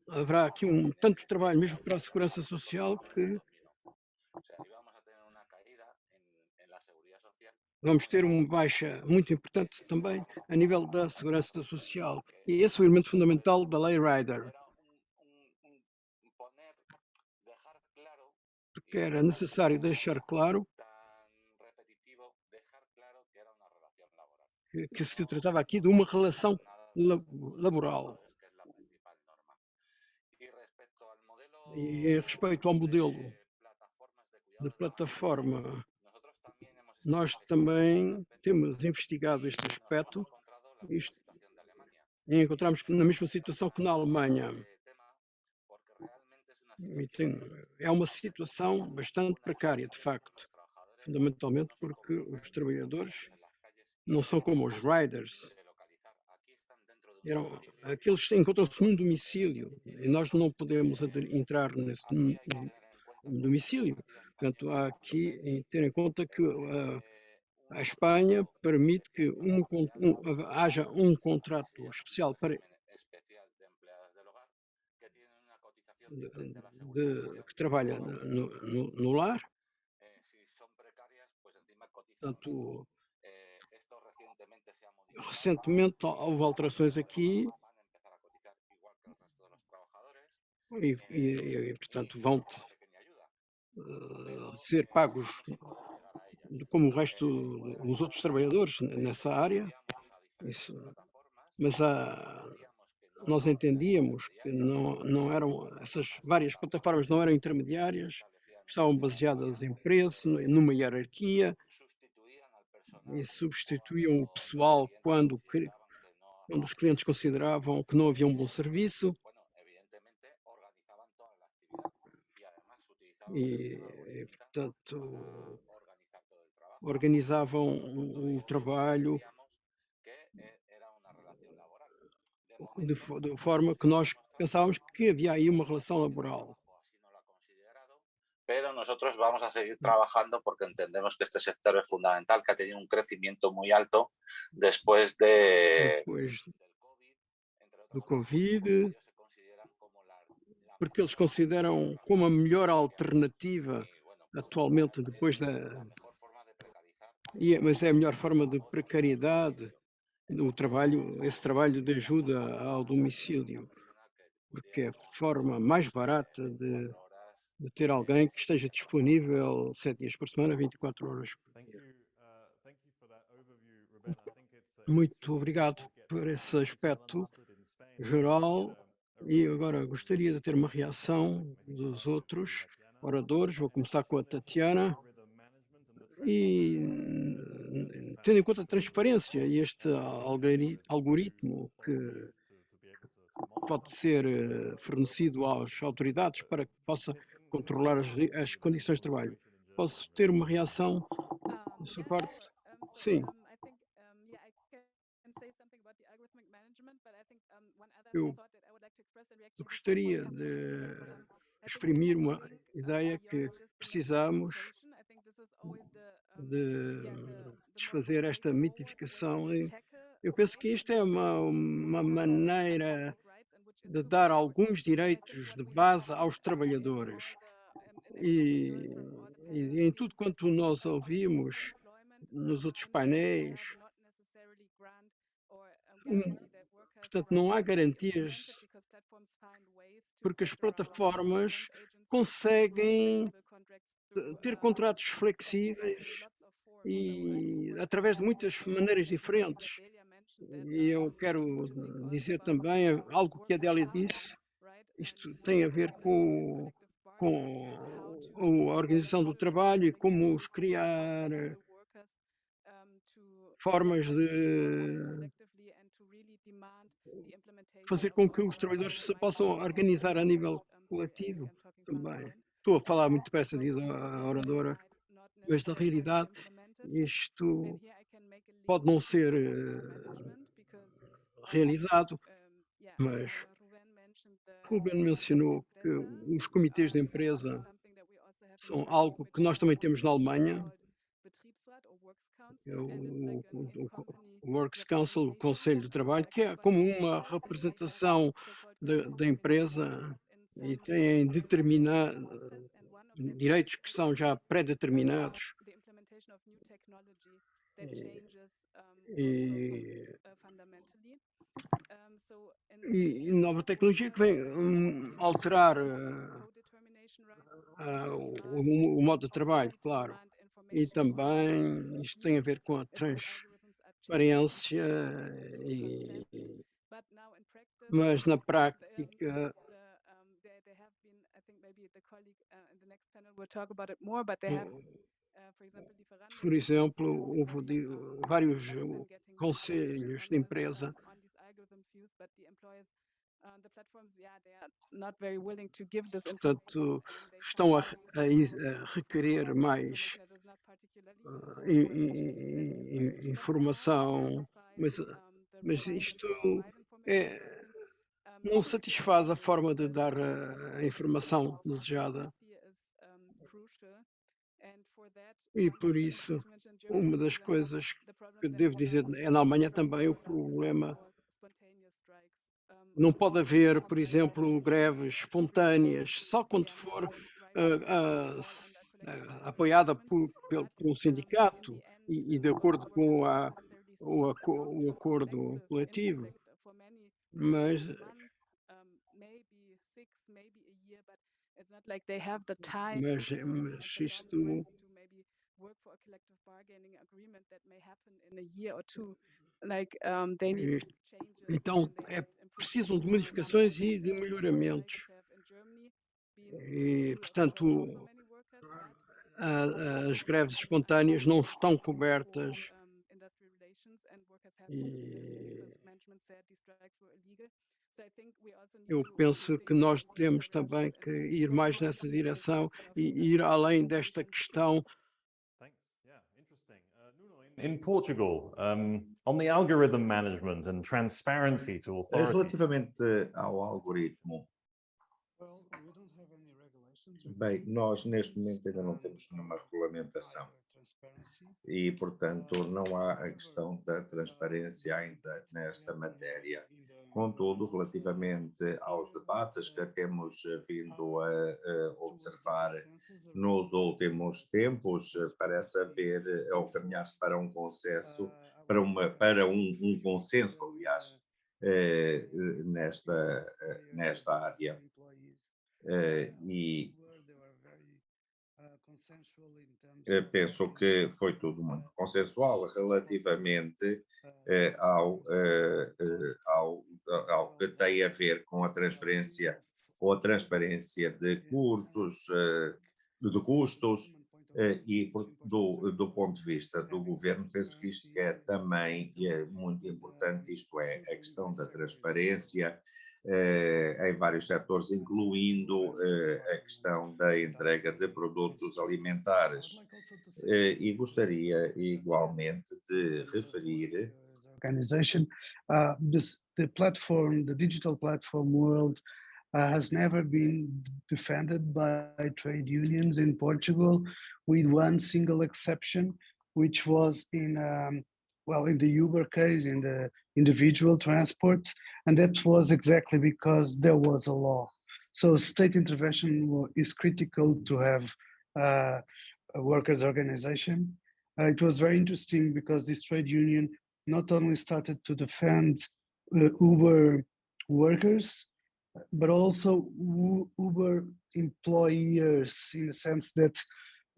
haverá aqui tanto trabalho mesmo para a segurança social que vamos ter uma baixa muito importante também a nível da segurança social. E esse é o elemento fundamental da lei Rider. Porque era necessário deixar claro que se tratava aqui de uma relação laboral. E em respeito ao modelo de plataforma, nós também temos investigado este aspecto e encontramos na mesma situação que na Alemanha. É uma situação bastante precária, de facto, fundamentalmente porque os trabalhadores não são como os riders. Aqueles encontram-se num domicílio e nós não podemos entrar nesse domicílio. Portanto, há aqui ter em conta que a Espanha permite que haja um contrato especial para que trabalha no lar. Portanto, recentemente houve alterações aqui e portanto, vão ser pagos como o resto dos outros trabalhadores nessa área. Mas nós entendíamos que não eram, essas várias plataformas não eram intermediárias estavam baseadas em preço, numa hierarquia, e substituíam o pessoal quando os clientes consideravam que não havia um bom serviço. E portanto, organizavam o trabalho de forma que nós pensávamos que havia aí uma relação laboral. Pero nosotros vamos a seguir trabajando porque entendemos que este sector es fundamental, que ha tenido un crecimiento muy alto después do Covid, porque eles consideram como a melhor alternativa atualmente depois mas é a melhor forma de precariedade esse trabalho de ajuda ao domicílio, porque é a forma mais barata de ter alguém que esteja disponível 7 dias por semana, 24 horas por dia. Muito obrigado por esse aspecto geral e agora gostaria de ter uma reação dos outros oradores. Vou começar com a Tatiana. E tendo em conta a transparência e este algoritmo que pode ser fornecido às autoridades para que possa controlar as condições de trabalho. Posso ter uma reação da sua parte? Sim. Eu gostaria de exprimir uma ideia que precisamos de desfazer esta mitificação. Eu penso que isto é uma maneira de dar alguns direitos de base aos trabalhadores. E em tudo quanto nós ouvimos nos outros painéis, portanto, não há garantias, porque as plataformas conseguem ter contratos flexíveis e através de muitas maneiras diferentes. E eu quero dizer também algo que a Adélia disse, isto tem a ver com a organização do trabalho e como os criar formas de fazer com que os trabalhadores se possam organizar a nível coletivo também. Estou a falar muito depressa, diz a oradora, mas na realidade isto pode não ser realizado, mas Ruben mencionou que os comitês de empresa são algo que nós também temos na Alemanha. O Works Council, o Conselho de Trabalho, que é como uma representação da empresa e tem direitos que são já pré-determinados. E nova tecnologia que vem alterar o modo de trabalho, claro. E também isto tem a ver com a transparência, mas na prática por exemplo, houve vários conselhos de empresa portanto, estão a requerer mais informação, mas isto não satisfaz a forma de dar a informação desejada. E por isso, uma das coisas que devo dizer é na Alemanha também o problema. Não pode haver, por exemplo, greves espontâneas, só quando for apoiada por um sindicato e de acordo com o acordo coletivo. Mas isto então precisam de modificações e de melhoramentos. E, portanto, as greves espontâneas não estão cobertas eu penso que nós temos também que ir mais nessa direção e ir além desta questão. In Portugal, on the algorithm management and transparency to authorities. Relativamente ao algoritmo, bem, nós neste momento ainda não temos nenhuma regulamentação e, portanto, não há a questão da transparência ainda nesta matéria. Contudo, relativamente aos debates que temos vindo a observar nos últimos tempos, parece haver ou caminhar-se para um consenso, para um consenso, aliás, nesta área. E penso que foi tudo muito consensual relativamente ao que tem a ver com a transferência ou a transparência de cursos, de custos, e do ponto de vista do governo, penso que isto é também muito importante, isto é, a questão da transparência em vários setores, incluindo a questão da entrega de produtos alimentares. E gostaria igualmente de referir organization. The digital platform world has never been defended by trade unions in Portugal, with one single exception, which was in the Uber case, in the individual transport, and that was exactly because there was a law. So state intervention is critical to have a workers' organization. It was very interesting because this trade union not only started to defend Uber workers, but also Uber employers, in the sense that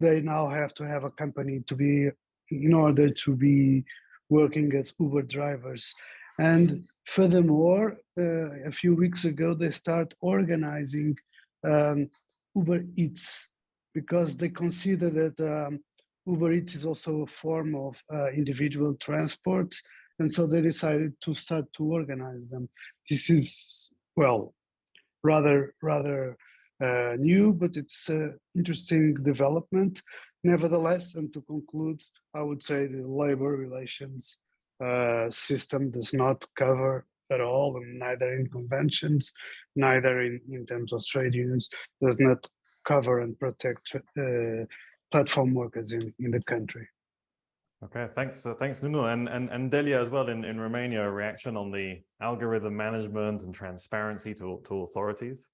they now have to have a company to be, in order to be working as Uber drivers. And furthermore, a few weeks ago, they start organizing Uber Eats, because they consider that Uber Eats is also a form of individual transport. And so they decided to start to organize them. This is, well, rather new, but it's an interesting development. Nevertheless, and to conclude, I would say the labor relations system does not cover at all, and neither in conventions, neither in terms of trade unions, does not cover and protect platform workers in the country. Okay, thanks Nuno, and Delia as well in Romania, a reaction on the algorithm management and transparency to authorities.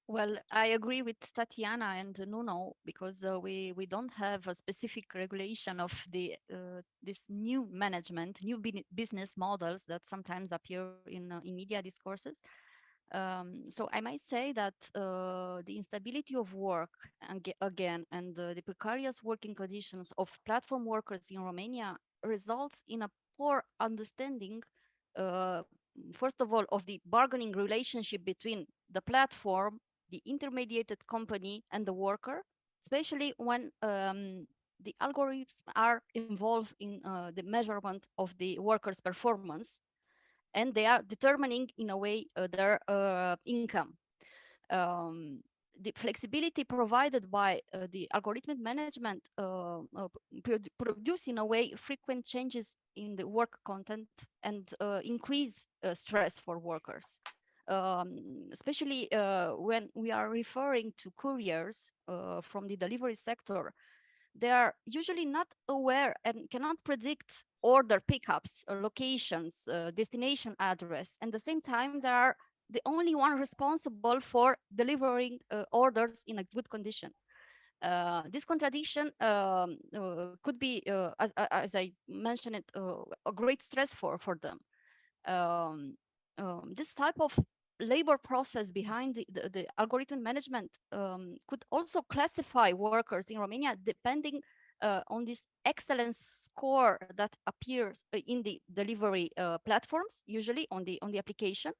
Well, I agree with Tatiana and Nuno, because we don't have a specific regulation of the this new management, new business models that sometimes appear in media discourses. So I might say that the instability of work again and the precarious working conditions of platform workers in Romania results in a poor understanding, first of all, of the bargaining relationship between the platform, the intermediated company, and the worker, especially when the algorithms are involved in the measurement of the worker's performance, and they are determining, in a way, their income. The flexibility provided by the algorithmic management produce, in a way, frequent changes in the work content and increase stress for workers. Especially when we are referring to couriers from the delivery sector, they are usually not aware and cannot predict order pickups, locations, destination address. And at the same time, they are the only one responsible for delivering orders in a good condition. This contradiction could be, as I mentioned it, a great stress for them. This type of labor process behind the algorithm management could also classify workers in Romania depending on this excellence score that appears in the delivery platforms, usually on the application,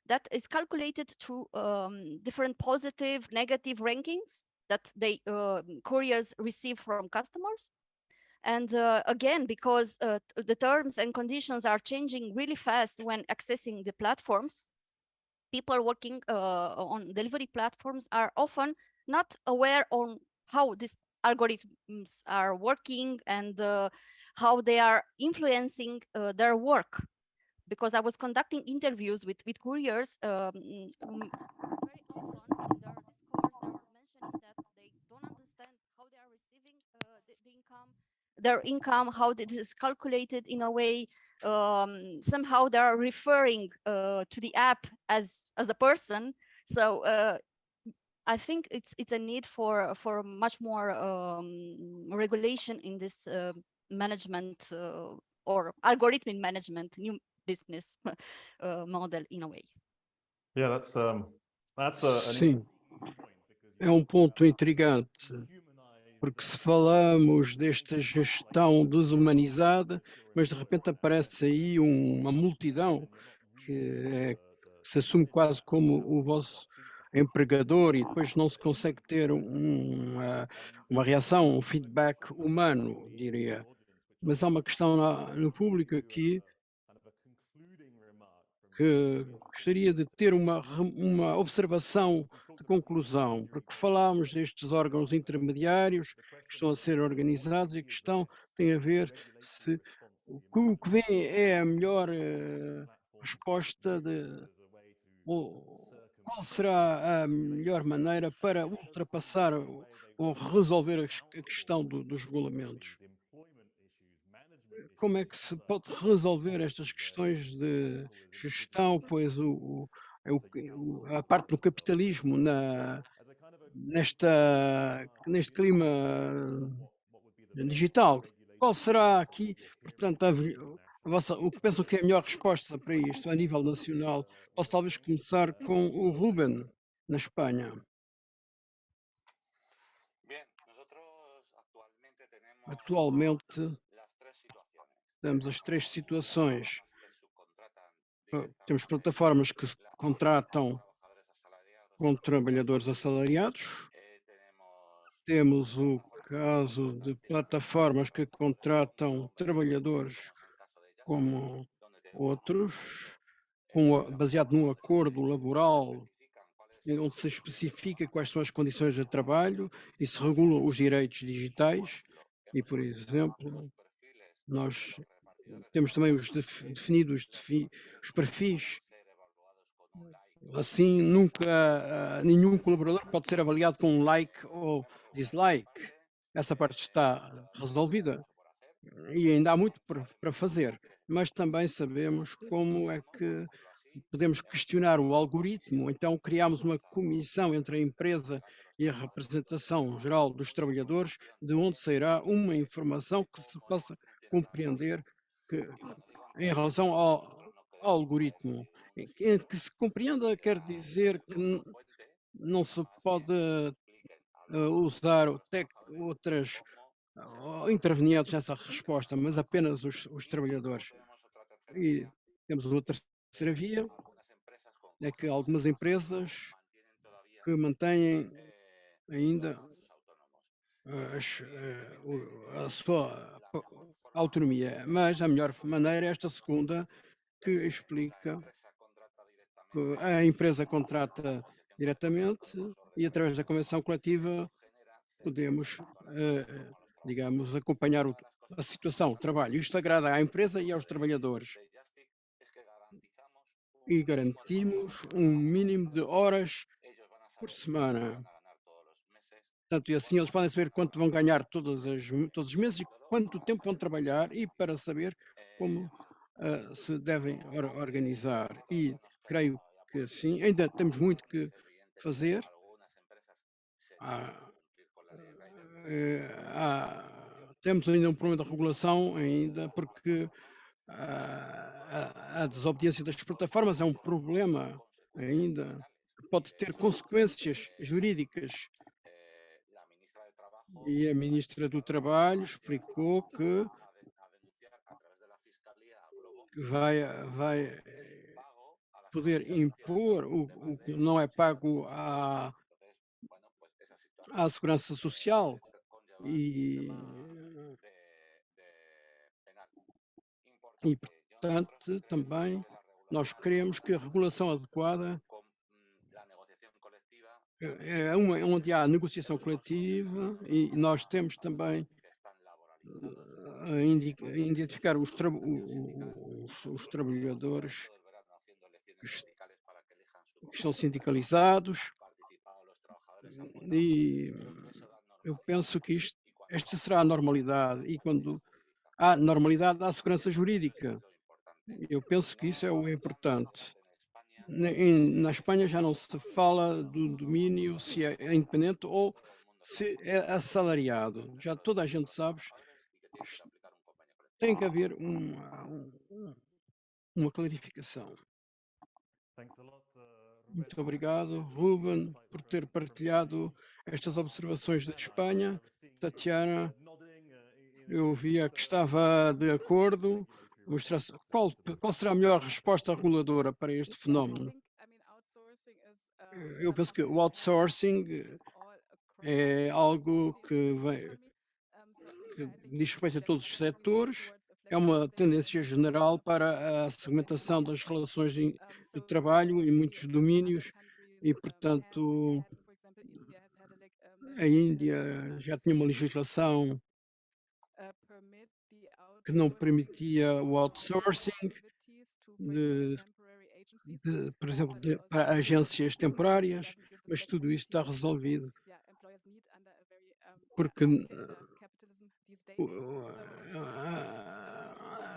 that is calculated through different positive, negative rankings that they couriers receive from customers. And again, because the terms and conditions are changing really fast when accessing the platforms, people working on delivery platforms are often not aware on how these algorithms are working and how they are influencing their work. Because I was conducting interviews with couriers, very often in their discourse, they are mentioning that they don't understand how they are receiving their income, how this is calculated in a way. Somehow they are referring to the app as a person. So I think it's a need for much more regulation in this management or algorithmic management, new business model in a way. Yeah, that's an Sim, é um ponto intrigante, porque se falamos desta gestão desumanizada, mas de repente aparece aí uma multidão que se assume quase como o vosso empregador e depois não se consegue ter uma reação, um feedback humano, diria. Mas há uma questão no público aqui que gostaria de ter uma observação de conclusão, porque falámos destes órgãos intermediários que estão a ser organizados e que tem a ver se o que vem é a melhor resposta qual será a melhor maneira para ultrapassar ou resolver a questão dos regulamentos. Como é que se pode resolver estas questões de gestão, pois a parte do capitalismo neste clima digital? Qual será aqui, portanto, o que pensam que é a melhor resposta para isto a nível nacional? Posso talvez começar com o Ruben, na Espanha. Atualmente temos as três situações. Temos plataformas que contratam com trabalhadores assalariados. Temos o caso de plataformas que contratam trabalhadores como outros, baseado num acordo laboral, onde se especifica quais são as condições de trabalho e se regulam os direitos digitais. E, por exemplo, nós temos também definidos os perfis. Assim, nunca nenhum colaborador pode ser avaliado com um like ou dislike. Essa parte está resolvida e ainda há muito para fazer, mas também sabemos como é que podemos questionar o algoritmo. Então criamos uma comissão entre a empresa e a representação geral dos trabalhadores, de onde sairá uma informação que se possa compreender em relação ao algoritmo. Que se compreenda quer dizer que não se pode usar outras intervenientes nessa resposta, mas apenas os trabalhadores. E temos uma terceira via, é que algumas empresas que mantêm ainda a sua autonomia, mas a melhor maneira é esta segunda, que explica que a empresa contrata diretamente e através da convenção coletiva podemos, digamos, acompanhar a situação, o trabalho. Isto agrada à empresa e aos trabalhadores. E garantimos um mínimo de horas por semana. Portanto, e assim eles podem saber quanto vão ganhar todos os meses e quanto tempo vão trabalhar e para saber como se devem organizar. E creio que sim, ainda temos muito que fazer. Temos ainda um problema da regulação ainda, porque a desobediência das plataformas é um problema ainda que pode ter consequências jurídicas. E a Ministra do Trabalho explicou que vai poder impor o que não é pago à segurança social e, portanto, também nós queremos que a regulação adequada onde há negociação coletiva e nós temos também a identificar os trabalhadores que estão sindicalizados e eu penso que esta será a normalidade e quando há normalidade há segurança jurídica. Eu penso que isso é o importante. Na Espanha já não se fala do domínio se é independente ou se é assalariado. Já toda a gente sabe, tem que haver uma clarificação. Muito obrigado, Ruben, por ter partilhado estas observações da Espanha. Tatiana, eu via que estava de acordo. Qual será a melhor resposta reguladora para este fenómeno? Eu penso que o outsourcing é algo que diz respeito a todos os setores, é uma tendência geral para a segmentação das relações de trabalho em muitos domínios e, portanto, a Índia já tinha uma legislação que não permitia o outsourcing, por exemplo, para agências temporárias, mas tudo isso está resolvido. Porque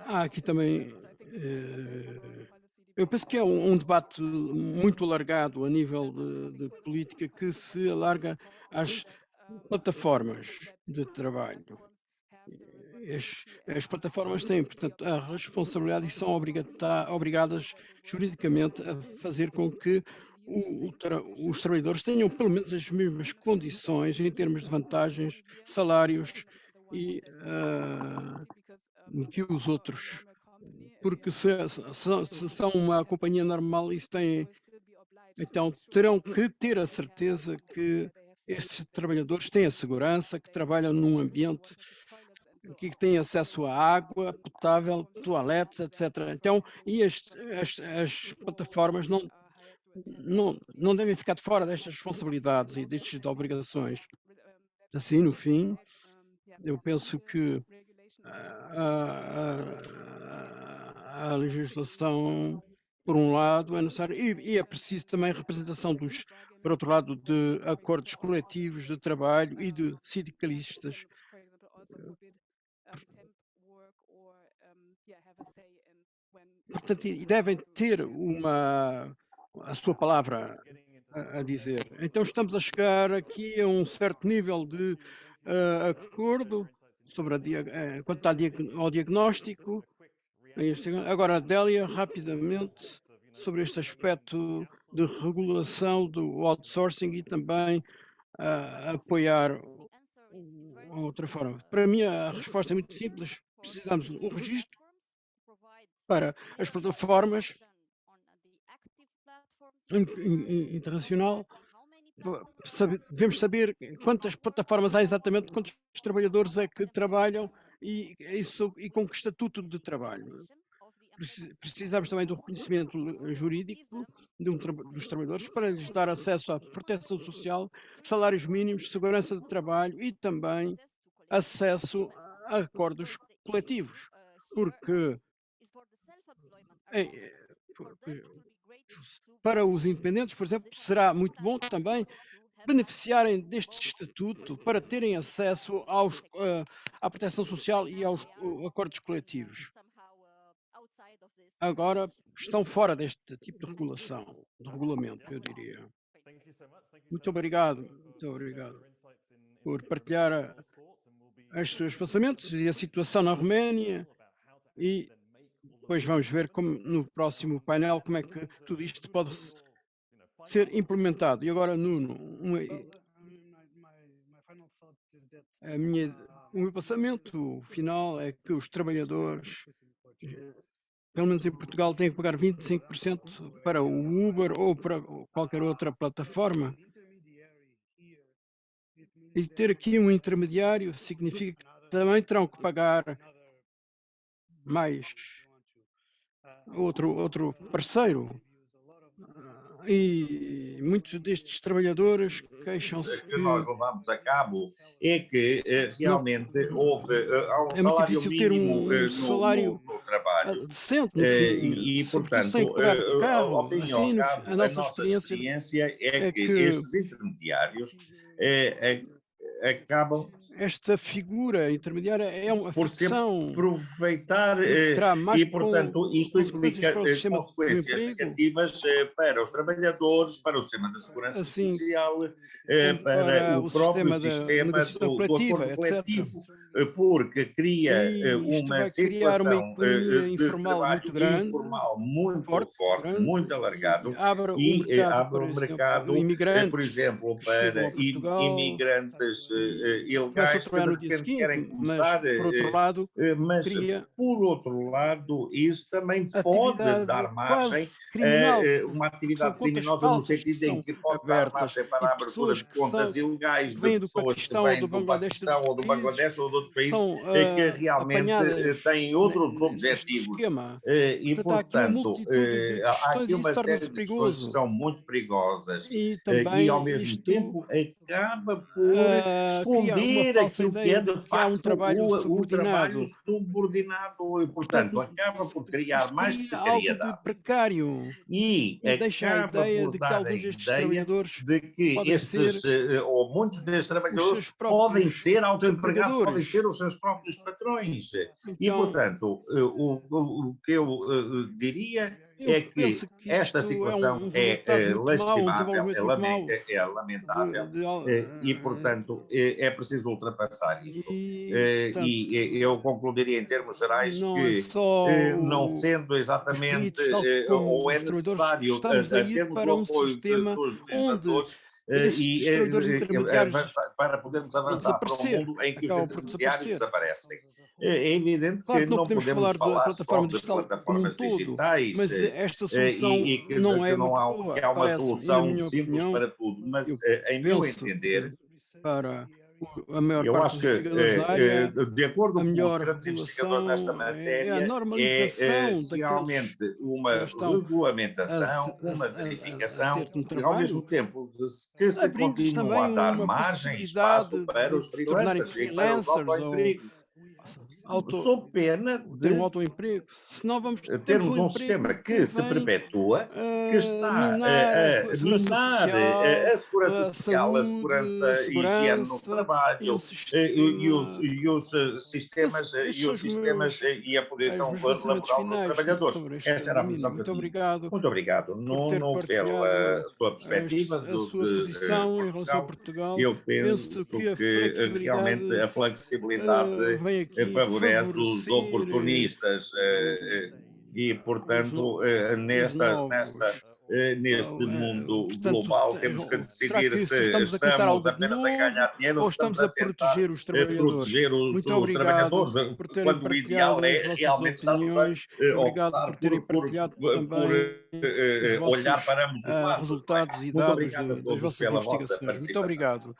há aqui também, eu penso que é um debate muito alargado a nível de política que se alarga às plataformas de trabalho. As plataformas têm, portanto, a responsabilidade e são obrigadas juridicamente a fazer com que os trabalhadores tenham pelo menos as mesmas condições em termos de vantagens, salários e que os outros. Porque se são uma companhia normal, então terão que ter a certeza que estes trabalhadores têm a segurança, que trabalham num ambiente que têm acesso à água potável, toaletes, etc. Então, e as plataformas não devem ficar de fora destas responsabilidades e destas obrigações. Assim, no fim, eu penso que a legislação, por um lado, é necessária e é preciso também representação por outro lado, de acordos coletivos de trabalho e de sindicalistas. Portanto, e devem ter a sua palavra a dizer. Então estamos a chegar aqui a um certo nível de acordo sobre quanto ao diagnóstico. Agora, Délia, rapidamente, sobre este aspecto de regulação do outsourcing e também apoiar a outra forma. Para mim, a resposta é muito simples. Precisamos de um registro para as plataformas internacional. Devemos saber quantas plataformas há exatamente, quantos trabalhadores é que trabalham e com que estatuto de trabalho. Precisamos também do reconhecimento jurídico dos trabalhadores para lhes dar acesso à proteção social, salários mínimos, segurança de trabalho e também acesso a acordos coletivos, porque para os independentes, por exemplo, será muito bom também beneficiarem deste estatuto para terem acesso à proteção social e aos acordos coletivos. Agora estão fora deste tipo de regulação, de regulamento, eu diria. Muito obrigado por partilhar os seus pensamentos e a situação na Roménia e depois vamos ver no próximo painel como é que tudo isto pode ser implementado. E agora, Nuno, o meu pensamento final é que os trabalhadores, pelo menos em Portugal, têm que pagar 25% para o Uber ou para qualquer outra plataforma. E ter aqui um intermediário significa que também terão que pagar mais outro parceiro. E muitos destes trabalhadores queixam-se que nós que levamos a cabo é que não, realmente há um é muito salário difícil ter mínimo um salário no trabalho. decente, no fim, Portanto, sobretudo sem cobrar por ao carro. fim e ao Assim, cabo, a a nossa nossa experiência experiência é é que que estes intermediários acabam esta figura intermediária é uma por se ficção aproveitar que terá mais e, portanto, isto consequências implica para o sistema do consequências emprego, negativas para os trabalhadores, para o sistema da segurança assim social, como para para o o próprio sistema da sistema negociação do coletiva, acordo etc. coletivo, porque cria E isto uma vai criar uma situação economia de informal muito trabalho grande, informal muito forte, forte, grande, muito e alargado, abre o e mercado, abre por um exemplo, de mercado, por imigrantes exemplo, que chegam para a Portugal imigrantes e começam a ilegais que trabalhar de no dia repente seguinte, querem mas começar, por outro lado mas cria por outro lado, isso também pode atividade dar margem quase a criminal, uma porque são atividade contas criminosa no falsas que sentido em são que pode dar abertas margem e para a de abertura pessoas de contas ilegais que de vêm do pessoas que Paquistão ou do vêm do Bangladesh, de Paquistão outros ou do países, Bangladesh ou de outros países são que realmente apanhadas têm outros neste objetivos. esquema. E, Portanto, há aqui uma portanto, multitude de há questões aqui e isso uma série torna-se de questões que perigoso. são muito perigosas E e, ao também mesmo isto tempo, acaba por cria uma esconder falsa aquilo que é, ideia de de que há um facto, trabalho o trabalho subordinado. subordinado e, portanto, Portanto, acaba por criar isto mais cria algo de precariedade precário e e deixa a acaba ideia por de que dar a alguns destes ideia trabalhadores de que podem ser ou muitos destes os trabalhadores seus podem próprios ser autoempregados, podem empregadores. ser os seus próprios patrões. E, Então, portanto, o que eu diria eu é que penso que esta isto é situação um é resultado muito mau, um lastimável, desenvolvimento muito mau é lamentável e, portanto, é preciso ultrapassar isto. portanto, Eu concluiria em termos gerais não é que, só não sendo os exatamente, peritos, tal como ou é os trabalhadores, necessário estamos a ir termos o para um apoio sistema dos onde legisladores esses trabalhadores intermediários para podermos vão avançar para um desaparecer, mundo em que os acabam por intermediários desaparecer. desaparecem. É evidente Claro que que não não podemos podemos falar da falar só plataforma de digital como um plataformas todo, digitais mas esta solução e não que é não muito há, que boa, há uma parece-me, na solução minha simples opinião. para tudo, mas Eu em meu penso que entender, para a maior eu parte acho dos que, investigadores da área, de a acordo com os melhor grandes investigadores nesta regulação é a matéria, é normalização daqueles realmente que uma já estão regulamentação, uma a ter verificação um e, ao mesmo trabalho, tempo, que se abrindo-lhes continua a também dar uma margem e espaço possibilidade para de os se tornarem freelancers e para os freelancers ou autoempregos, auto, sob pena ter um de autoemprego. Senão temos um termos um emprego sistema que que se vem perpetua, que está minar a a segurança minar social, a segurança a social, a saúde, a segurança e higiene no segurança e um trabalho, sistema. Esses e são os sistemas e a os posição meus pensamentos laboral dos finais trabalhadores. sobre este Esta era a domínio. posição que eu Muito tinha. obrigado Muito obrigado, por ter Nuno, pela partilhado sua perspectiva a sua de posição em relação a Portugal. Portugal. Eu Penso penso que a que flexibilidade realmente a flexibilidade vem aqui favorece os favorecer oportunistas e, os, portanto, os novos. neste mundo Portanto, global, temos que será decidir que se estamos a começar estamos algo de apenas a novo ganhar dinheiro ou ou se estamos estamos a a tentar proteger os trabalhadores? proteger Muito os obrigado trabalhadores, por terem quando o ideal partilhado as é vossas realmente estarmos a opiniões. Obrigado por optar terem partilhado por também os olhar vossos para ambos os lados, não é? resultados e Muito dados obrigado a das todos vossas pela vossa investigações. Muito participação. obrigado.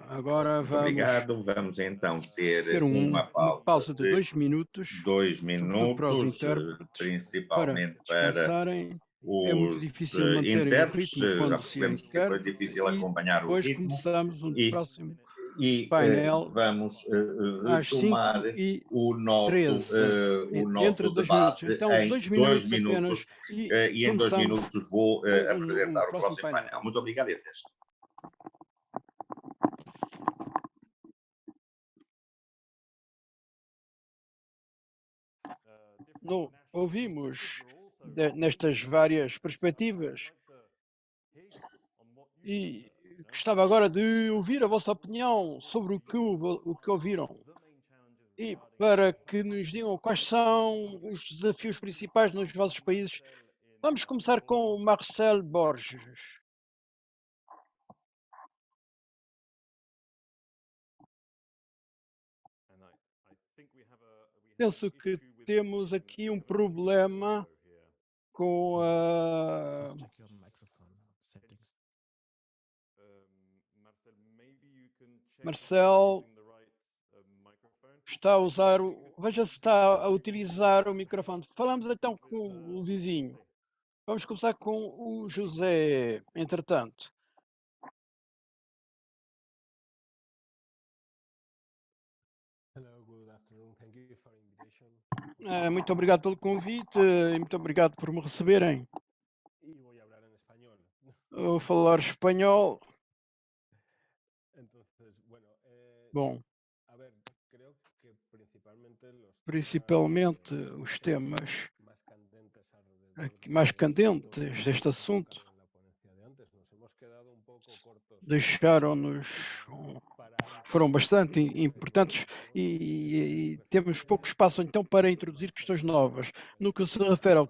Agora Muito vamos obrigado. Vamos então ter ter uma uma pausa pausa de de 2 minutos, dois sobretudo para os minutos, intérpretes, para principalmente para descansarem. É muito os difícil manterem o intérpretes. ritmo Já quando se é percebemos que foi intérprete difícil e acompanhar o depois ritmo começamos um e, próximo e painel vamos às retomar 5h13, o dentro nosso de 2 minutos. debate Então, em 2 dois minutos apenas minutos e e em 2 começamos minutos vou o apresentar o próximo próximo painel. painel. Muito obrigado e até já. Ouvimos nestas várias perspectivas e gostava agora de ouvir a vossa opinião sobre o que ouviram e para que nos digam quais são os desafios principais nos vossos países. Vamos começar com o Marcel Borges. Penso que temos aqui um problema com a... Marcel está a usar, veja se está a utilizar o microfone. Falamos então com o vizinho. Vamos começar com o José, entretanto. Muito obrigado pelo convite e muito obrigado por me receberem. Vou falar espanhol. Bom, principalmente os temas mais candentes deste assunto foram bastante importantes e temos pouco espaço então para introduzir questões novas. No que se refere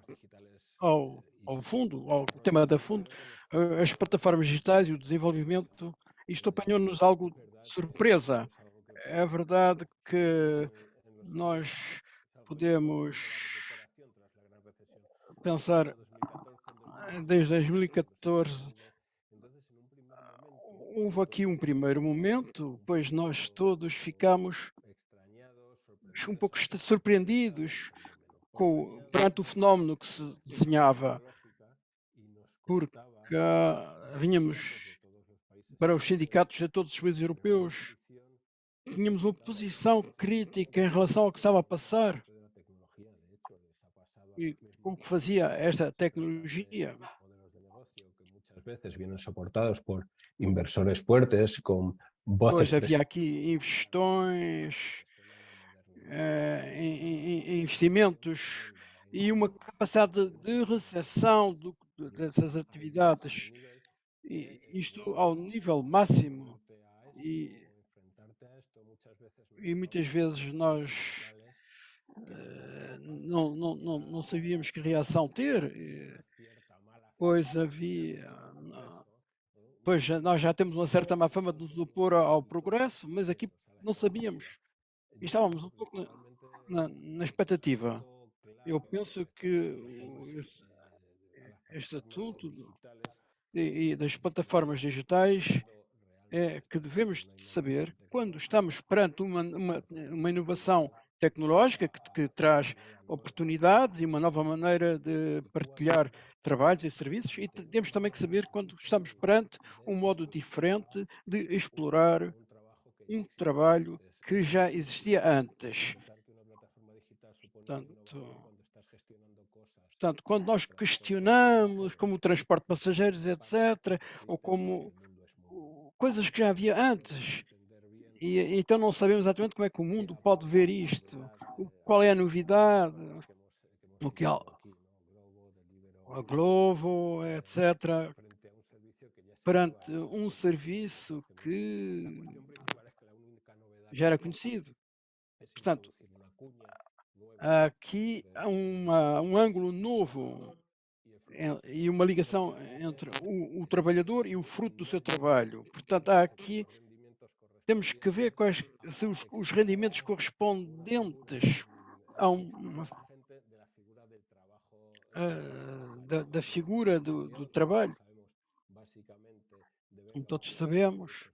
ao fundo, ao tema da fundo, as plataformas digitais e o desenvolvimento, isto apanhou-nos algo de surpresa. É verdade que nós podemos pensar desde 2014 houve aqui um primeiro momento, pois nós todos ficamos um pouco surpreendidos perante o fenómeno que se desenhava, porque vinhamos para os sindicatos de todos os países europeus, tínhamos uma posição crítica em relação ao que estava a passar e com o que fazia esta tecnologia. Veces vienen soportados por inversores fuertes con voces. Pois havia aqui investimentos e uma capacidade de recepção dessas atividades, e isto ao nível máximo. E muitas vezes nós não sabíamos que reação ter, pois nós já temos uma certa má fama de nos opor ao progresso, mas aqui não sabíamos. E estávamos um pouco na expectativa. Eu penso que este assunto e das plataformas digitais é que devemos saber quando estamos perante uma inovação tecnológica que traz oportunidades e uma nova maneira de partilhar trabalhos e serviços, e temos também que saber quando estamos perante um modo diferente de explorar um trabalho que já existia antes. Portanto, quando nós questionamos como o transporte de passageiros, etc., ou como coisas que já havia antes, e então não sabemos exatamente como é que o mundo pode ver isto, qual é a novidade, o que a Glovo, etc., perante um serviço que já era conhecido. Portanto, aqui há um ângulo novo e uma ligação entre o trabalhador e o fruto do seu trabalho. Portanto, temos que ver quais são os rendimentos correspondentes da figura do trabalho. Como todos sabemos,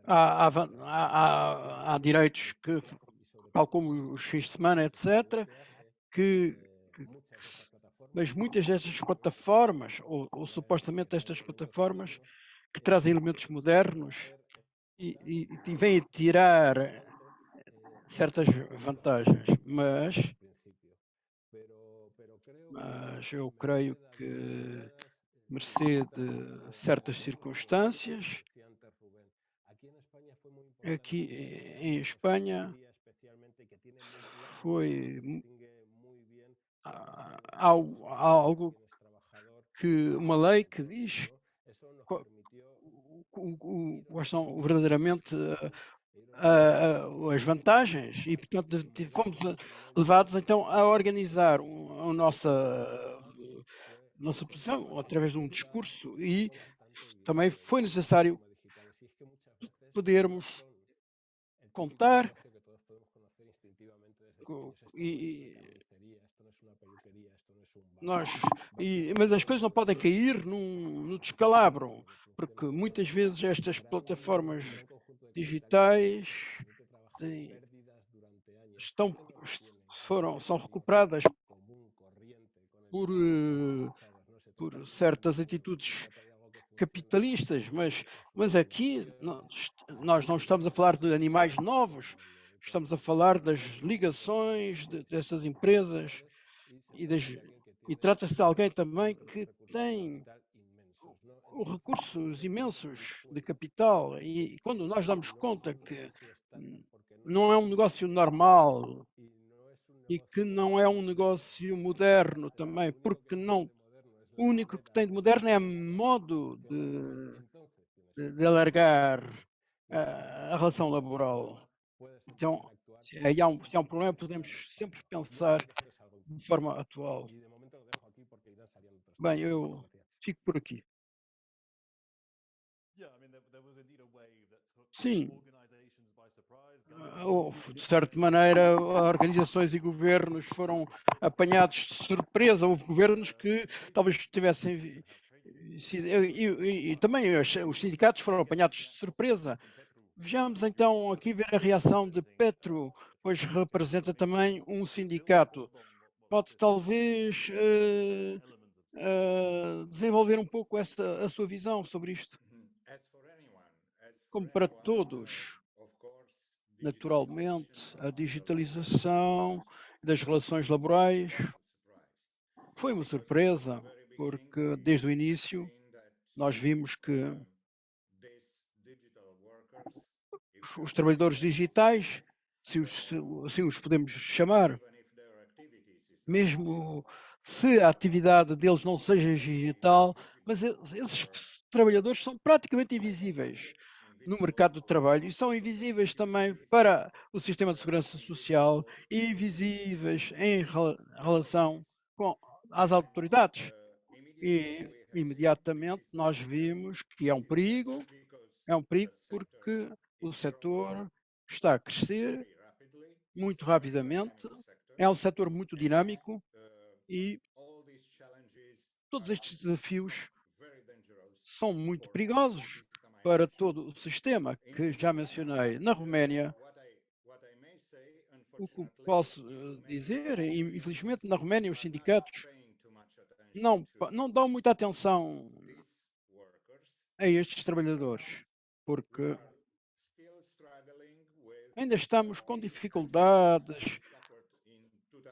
há direitos que, tal como os fins de semana, etc., mas muitas destas plataformas, ou supostamente estas plataformas, que trazem elementos modernos e vêm tirar certas vantagens, mas eu creio que, mercê de certas circunstâncias, aqui em Espanha há algo uma lei que diz quais são verdadeiramente as vantagens, e portanto fomos levados então a organizar a nossa posição através de um discurso, e também foi necessário podermos contar Mas as coisas não podem cair no descalabro, porque muitas vezes estas plataformas digitais são recuperadas por certas atitudes capitalistas, mas aqui nós não estamos a falar de animais novos, estamos a falar das ligações dessas empresas e trata-se de alguém também que tem recursos imensos de capital e quando nós damos conta que não é um negócio normal e que não é um negócio moderno também, porque não o único que tem de moderno é modo de alargar a relação laboral. Então, se há um problema, podemos sempre pensar de forma atual. Bem, eu fico por aqui. Sim. De certa maneira, organizações e governos foram apanhados de surpresa. Houve governos que talvez tivessem sido. E também os sindicatos foram apanhados de surpresa. Vejamos então aqui ver a reação de Petro, pois representa também um sindicato. Pode talvez desenvolver um pouco a sua visão sobre isto. Como para todos, naturalmente, a digitalização das relações laborais foi uma surpresa, porque desde o início nós vimos que os trabalhadores digitais, se os podemos chamar, mesmo se a atividade deles não seja digital, mas esses trabalhadores são praticamente invisíveis no mercado do trabalho e são invisíveis também para o sistema de segurança social e invisíveis em relação às autoridades. E imediatamente nós vimos que é um perigo porque o setor está a crescer muito rapidamente, é um setor muito dinâmico e todos estes desafios são muito perigosos para todo o sistema que já mencionei. Na Roménia, o que posso dizer, infelizmente na Roménia os sindicatos não dão muita atenção a estes trabalhadores, porque ainda estamos com dificuldades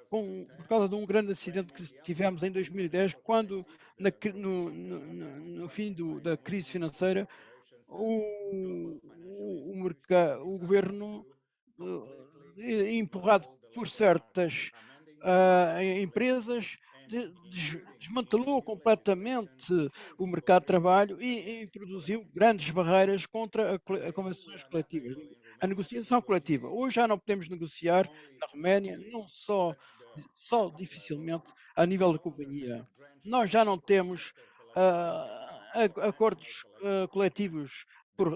por causa de um grande acidente que tivemos em 2010, quando no fim da crise financeira o governo, empurrado por certas empresas, desmantelou completamente o mercado de trabalho e introduziu grandes barreiras contra as convenções coletivas, a negociação coletiva. Hoje já não podemos negociar na Roménia, não só dificilmente a nível da companhia. Nós já não temos acordos coletivos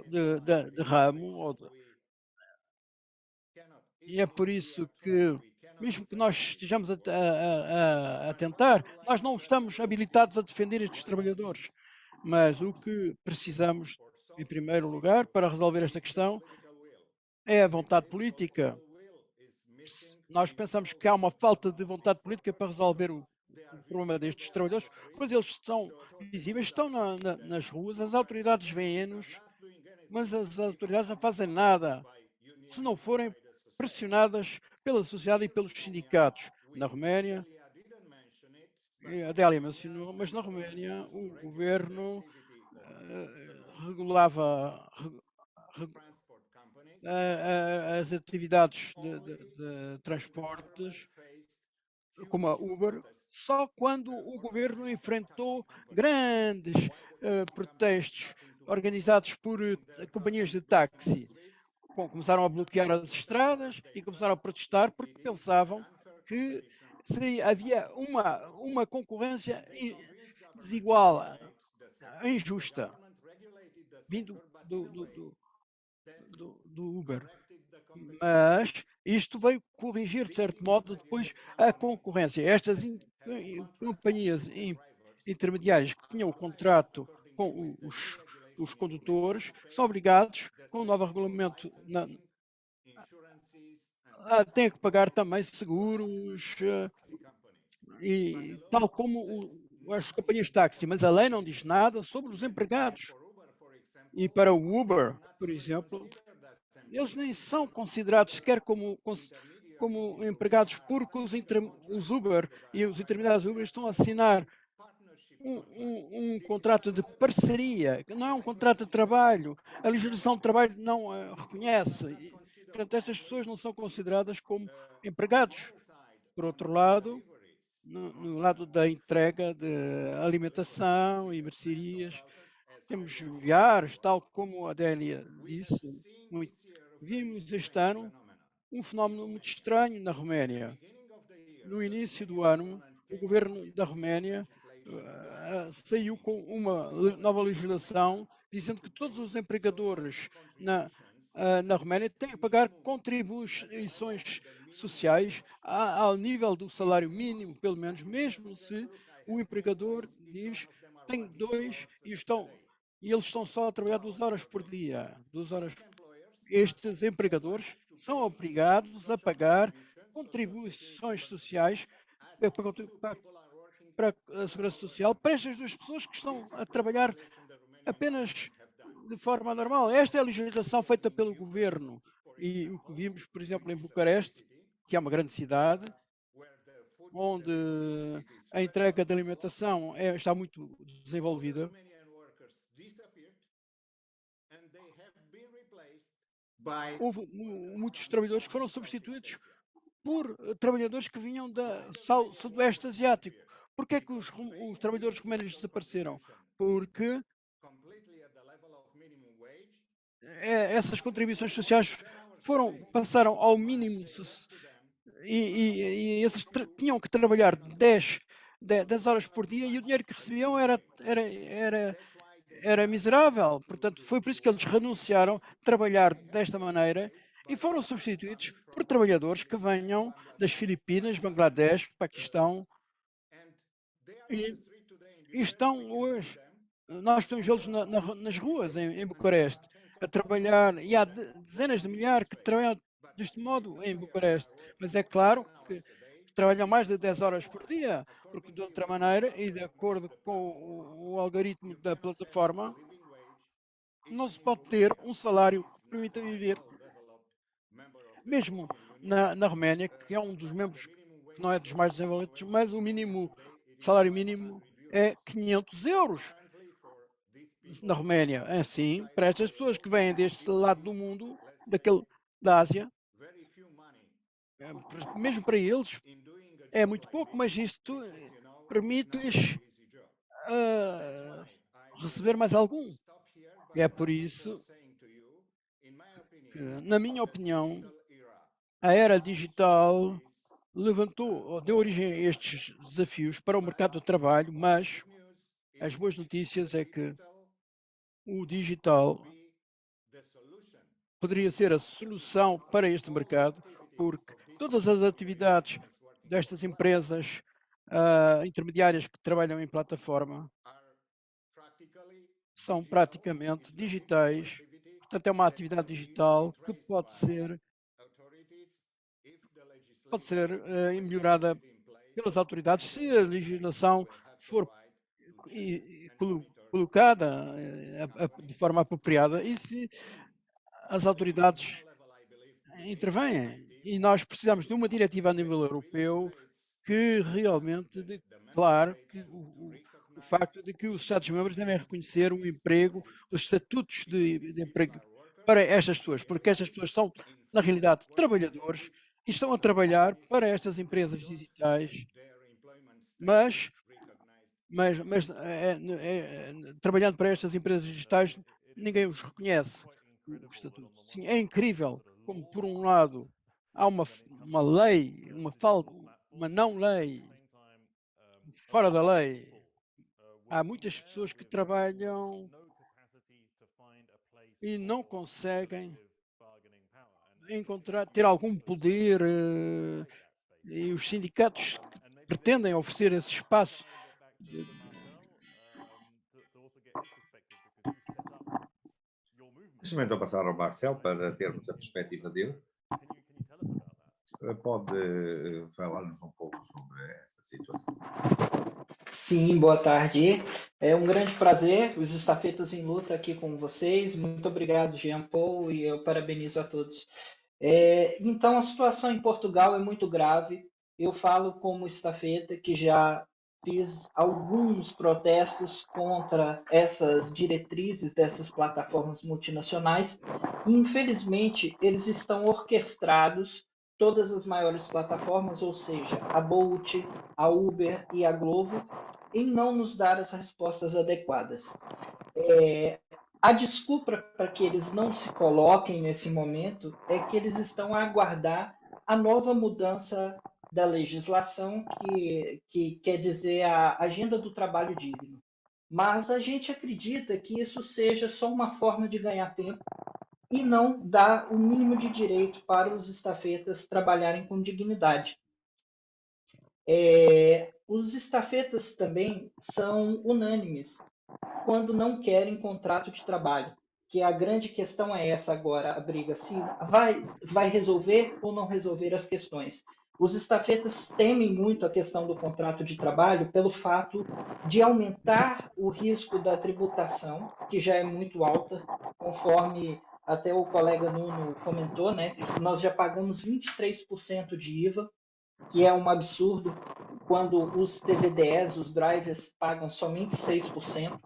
de ramo, e é por isso que, mesmo que nós estejamos a tentar, nós não estamos habilitados a defender estes trabalhadores. Mas o que precisamos, em primeiro lugar, para resolver esta questão, é a vontade política. Nós pensamos que há uma falta de vontade política para resolver o problema destes trabalhadores, pois eles estão visíveis, estão nas ruas, as autoridades veem-nos, mas as autoridades não fazem nada se não forem pressionadas pela sociedade e pelos sindicatos. Na Roménia, a Délia mencionou, mas na Roménia o governo regulava as atividades de transportes, como a Uber, só quando o governo enfrentou grandes protestos organizados por companhias de táxi. Começaram a bloquear as estradas e começaram a protestar porque pensavam que havia uma concorrência desigual, injusta, vindo do Uber. Mas Isto veio corrigir, de certo modo, depois a concorrência. Estas companhias intermediárias que tinham o contrato com os condutores são obrigados, com o novo regulamento, têm que pagar também seguros e tal como as companhias de táxi, mas a lei não diz nada sobre os empregados. E para o Uber, por exemplo, eles nem são considerados sequer como empregados, porque os Uber e os intermediários Uber estão a assinar um contrato de parceria, que não é um contrato de trabalho. A legislação de trabalho não reconhece. Portanto, estas pessoas não são consideradas como empregados. Por outro lado, no lado da entrega de alimentação e mercearias, temos viares, tal como a Délia disse. Vimos este ano um fenómeno muito estranho na Roménia. No início do ano, o governo da Roménia saiu com uma nova legislação dizendo que todos os empregadores na Roménia têm que pagar contribuições sociais ao nível do salário mínimo, pelo menos, mesmo se o empregador diz tem dois e eles estão só a trabalhar 2 horas por dia. 2 horas. Estes empregadores são obrigados a pagar contribuições sociais para a Segurança Social para estas 2 pessoas que estão a trabalhar apenas de forma normal. Esta é a legislação feita pelo governo. E o que vimos, por exemplo, em Bucareste, que é uma grande cidade, onde a entrega de alimentação está muito desenvolvida. Houve muitos trabalhadores que foram substituídos por trabalhadores que vinham do Sudoeste Asiático. Por que é que os trabalhadores romanos desapareceram? Porque essas contribuições sociais passaram ao mínimo e esses tinham que trabalhar 10 horas por dia e o dinheiro que recebiam era miserável. Portanto, foi por isso que eles renunciaram a trabalhar desta maneira e foram substituídos por trabalhadores que venham das Filipinas, Bangladesh, Paquistão e estão hoje. Nós temos eles nas ruas em Bucareste a trabalhar e há dezenas de milhares que trabalham deste modo em Bucareste. Mas é claro que trabalham mais de 10 horas por dia, porque de outra maneira, e de acordo com o algoritmo da plataforma, não se pode ter um salário que permita viver. Mesmo na Roménia, que é um dos membros que não é dos mais desenvolvidos, mas o salário mínimo é 500 euros na Roménia. Assim, para estas pessoas que vêm deste lado do mundo, da Ásia, mesmo para eles é muito pouco, mas isto permite-lhes receber mais algum. É por isso que, na minha opinião, a era digital deu origem a estes desafios para o mercado de trabalho, mas as boas notícias é que o digital poderia ser a solução para este mercado, porque todas as atividades destas empresas intermediárias que trabalham em plataforma são praticamente digitais. Portanto, é uma atividade digital que pode ser melhorada pelas autoridades se a legislação for colocada de forma apropriada e se as autoridades intervêm. E nós precisamos de uma diretiva a nível europeu que realmente declare que o facto de que os Estados-membros devem reconhecer o emprego, os estatutos de emprego para estas pessoas, porque estas pessoas são, na realidade, trabalhadores e estão a trabalhar para estas empresas digitais, mas trabalhando para estas empresas digitais, ninguém os reconhece o estatuto. Sim, é incrível como, por um lado, há uma lei, uma não lei, fora da lei. Há muitas pessoas que trabalham e não conseguem ter algum poder e os sindicatos pretendem oferecer esse espaço. Deixa-me então passar ao Marcel para termos a perspectiva dele. Pode falar-nos um pouco sobre essa situação. Sim, boa tarde. É um grande prazer, os Estafetas em Luta aqui com vocês. Muito obrigado, Jean Paul, e eu parabenizo a todos. Então, a situação em Portugal é muito grave. Eu falo como estafeta que já fiz alguns protestos contra essas diretrizes dessas plataformas multinacionais. E, infelizmente, eles estão orquestrados, todas as maiores plataformas, ou seja, a Bolt, a Uber e a Glovo, em não nos dar as respostas adequadas. A desculpa para que eles não se coloquem nesse momento é que eles estão a aguardar a nova mudança da legislação, que quer dizer a agenda do trabalho digno. Mas a gente acredita que isso seja só uma forma de ganhar tempo e não dar o mínimo de direito para os estafetas trabalharem com dignidade. Os estafetas também são unânimes quando não querem contrato de trabalho, que a grande questão é essa agora, a briga, se vai resolver ou não resolver as questões. Os estafetas temem muito a questão do contrato de trabalho pelo fato de aumentar o risco da tributação, que já é muito alta, conforme até o colega Nuno comentou, né? Nós já pagamos 23% de IVA, que é um absurdo, quando os TVDEs, os drivers, pagam somente 6%.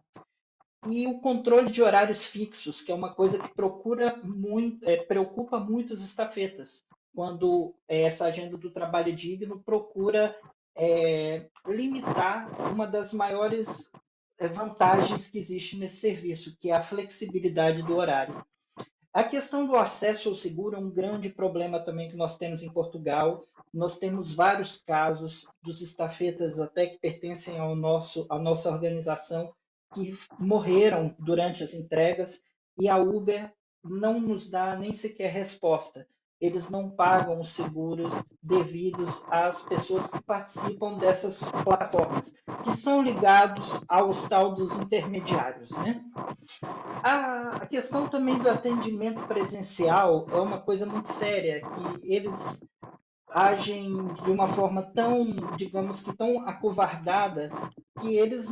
E o controle de horários fixos, que é uma coisa que preocupa muito os estafetas, quando essa agenda do trabalho digno procura limitar uma das maiores vantagens que existe nesse serviço, que é a flexibilidade do horário. A questão do acesso ao seguro é um grande problema também que nós temos em Portugal. Nós temos vários casos dos estafetas até que pertencem à nossa organização que morreram durante as entregas e a Uber não nos dá nem sequer resposta. Eles não pagam os seguros devidos às pessoas que participam dessas plataformas, que são ligados aos tal dos intermediários, né? A questão também do atendimento presencial é uma coisa muito séria, que eles agem de uma forma tão, digamos que tão acovardada, que eles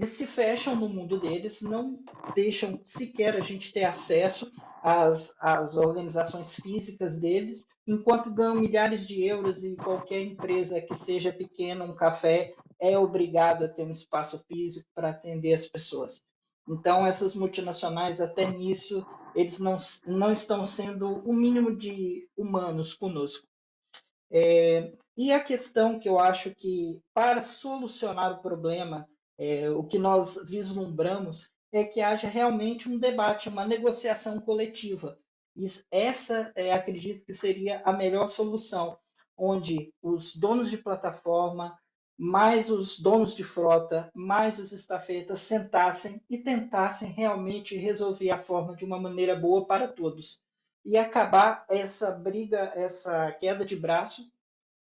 se fecham no mundo deles, não deixam sequer a gente ter acesso às organizações físicas deles, enquanto ganham milhares de euros e qualquer empresa que seja pequena, um café, é obrigado a ter um espaço físico para atender as pessoas. Então, essas multinacionais, até nisso, eles não estão sendo o mínimo de humanos conosco. E a questão que eu acho que, para solucionar o problema, o que nós vislumbramos é que haja realmente um debate, uma negociação coletiva. Essa, acredito que seria a melhor solução, onde os donos de plataforma, mais os donos de frota, mais os estafetas sentassem e tentassem realmente resolver a forma de uma maneira boa para todos. E acabar essa briga, essa queda de braço,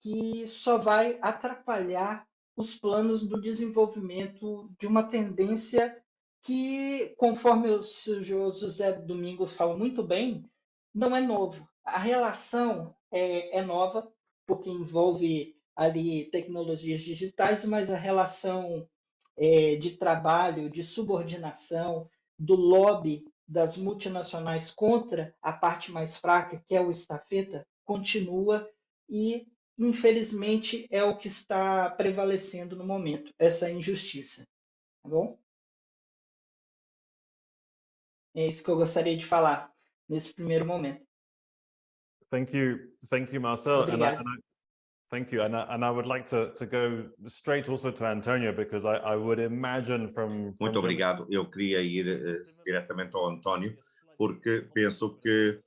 que só vai atrapalhar os planos do desenvolvimento de uma tendência que, conforme o senhor José Domingos falou muito bem, não é novo. A relação é nova, porque envolve ali tecnologias digitais, mas a relação de trabalho, de subordinação, do lobby das multinacionais contra a parte mais fraca, que é o estafeta, continua e, infelizmente, é o que está prevalecendo no momento, essa injustiça. Tá bom? É isso que eu gostaria de falar nesse primeiro momento. Thank you, Marcel. Obrigado. Thank you, and I would like to go straight also to Antonio, because I would imagine from Muito obrigado. Eu queria ir diretamente ao António, porque penso que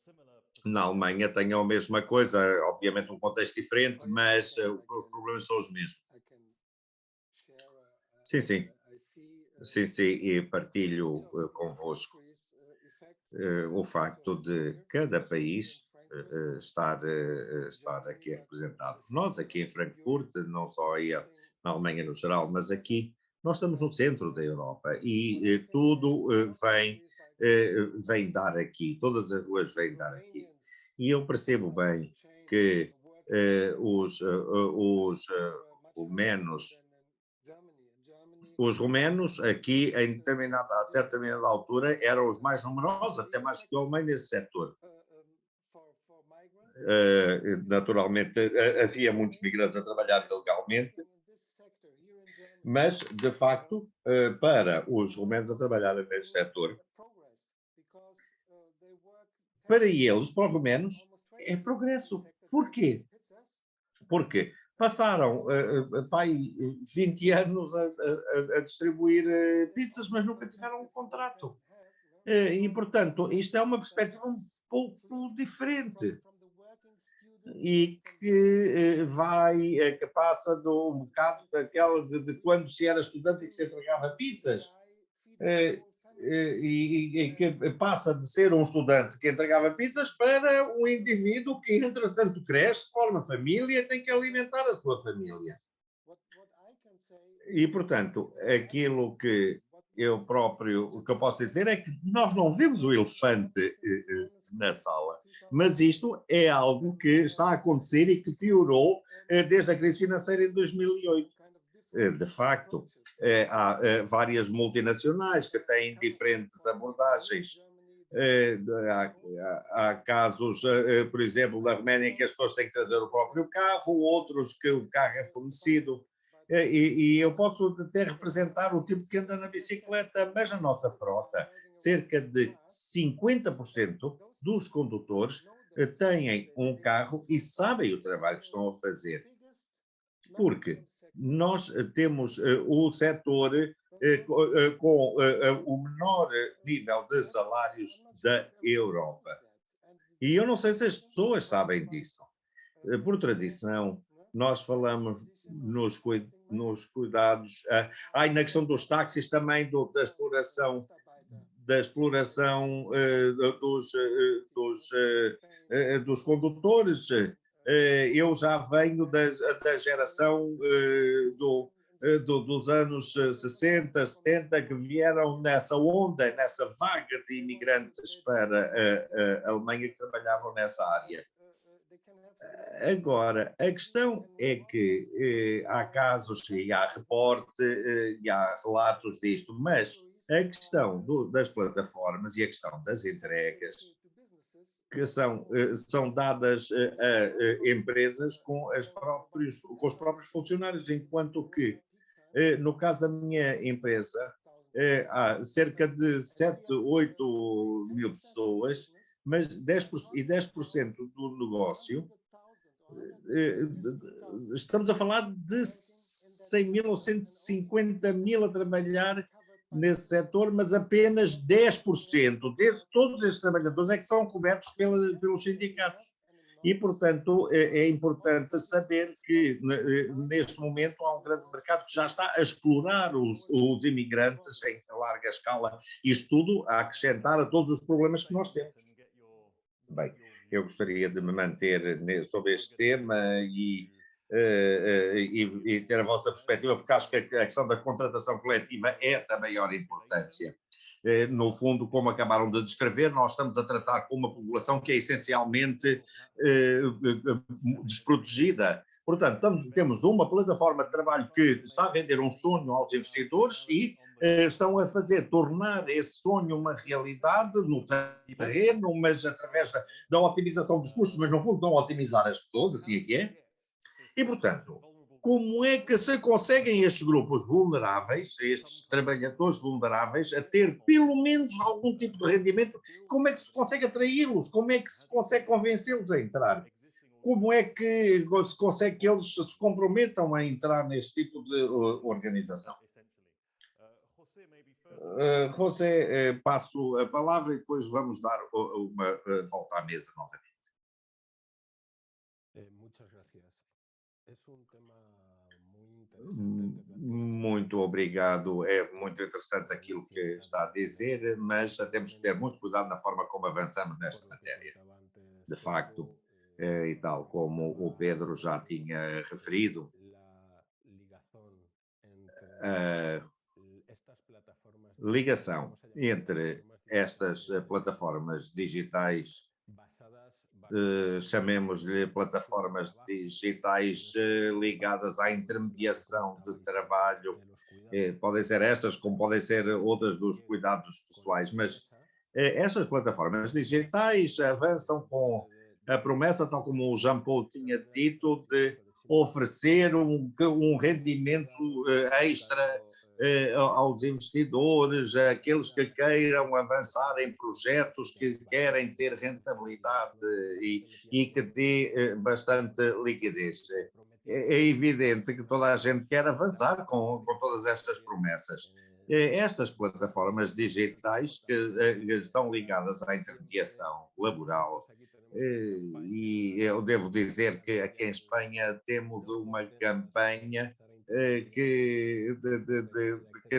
na Alemanha tem a mesma coisa, obviamente um contexto diferente, mas os problemas são os mesmos. Sim, e partilho convosco. o facto de cada país estar aqui representado. Nós aqui em Frankfurt, não só aí na Alemanha no geral, mas aqui nós estamos no centro da Europa e tudo vem dar aqui, todas as ruas vêm dar aqui. E eu percebo bem que os romenos aqui, até determinada altura, eram os mais numerosos, até mais que o alemão nesse setor. Naturalmente, havia muitos migrantes a trabalhar ilegalmente, mas, de facto, para os romenos a trabalharem neste setor, para eles, para os romenos, é progresso. Porquê? Porque passaram 20 anos a distribuir pizzas, mas nunca tiveram um contrato. E, portanto, isto é uma perspectiva um pouco diferente e que que passa um bocado daquela de quando se era estudante e que se entregava pizzas. E que passa de ser um estudante que entregava pizzas para um indivíduo que, entretanto, cresce, forma família e tem que alimentar a sua família. E, portanto, aquilo que eu posso dizer é que nós não vemos o elefante na sala, mas isto é algo que está a acontecer e que piorou desde a crise financeira de 2008. De facto, há várias multinacionais que têm diferentes abordagens. Há casos, por exemplo, da Roménia, em que as pessoas têm que trazer o próprio carro, outros que o carro é fornecido. E eu posso até representar o tipo que anda na bicicleta, mas na nossa frota, cerca de 50% dos condutores têm um carro e sabem o trabalho que estão a fazer. Porque nós temos o setor com o menor nível de salários da Europa. E eu não sei se as pessoas sabem disso. Por tradição, nós falamos nos cuidados, na questão dos táxis também, da exploração dos condutores. Eu já venho da geração dos anos 60, 70, que vieram nessa onda, nessa vaga de imigrantes para a Alemanha que trabalhavam nessa área. Agora, a questão é que há casos e há reporte e há relatos disto, mas a questão das plataformas e a questão das entregas que são dadas a empresas com os próprios funcionários, enquanto que, no caso da minha empresa, há cerca de 7, 8 mil pessoas, mas 10% do negócio, estamos a falar de 100 mil ou 150 mil a trabalhar nesse setor, mas apenas 10% de todos esses trabalhadores é que são cobertos pelos sindicatos. E, portanto, é importante saber que, neste momento, há um grande mercado que já está a explorar os imigrantes em larga escala. Isto tudo a acrescentar a todos os problemas que nós temos. Bem, eu gostaria de me manter sobre este tema e ter a vossa perspectiva, porque acho que a questão da contratação coletiva é da maior importância. No fundo, como acabaram de descrever, nós estamos a tratar com uma população que é essencialmente desprotegida. Portanto, temos uma plataforma de trabalho que está a vender um sonho aos investidores e estão a tornar esse sonho uma realidade no terreno, mas através da otimização dos custos, mas no fundo não otimizar as pessoas, assim é que é. E, portanto, como é que se conseguem estes grupos vulneráveis, estes trabalhadores vulneráveis, a ter pelo menos algum tipo de rendimento? Como é que se consegue atraí-los? Como é que se consegue convencê-los a entrar? Como é que se consegue que eles se comprometam a entrar neste tipo de organização? José, passo a palavra e depois vamos dar uma volta à mesa novamente. Muchas gracias. Es un tema Muito obrigado. É muito interessante aquilo que está a dizer, mas temos que ter muito cuidado na forma como avançamos nesta matéria. De facto, e tal como o Pedro já tinha referido, a ligação entre estas plataformas digitais, chamemos-lhe plataformas digitais ligadas à intermediação de trabalho, podem ser estas como podem ser outras dos cuidados pessoais, mas estas plataformas digitais avançam com a promessa, tal como o Jean Paul tinha dito, de oferecer um rendimento extra aos investidores, àqueles que queiram avançar em projetos que querem ter rentabilidade e que dê bastante liquidez. É evidente que toda a gente quer avançar com todas estas promessas. Estas plataformas digitais que estão ligadas à intermediação laboral, e eu devo dizer que aqui em Espanha temos uma campanha que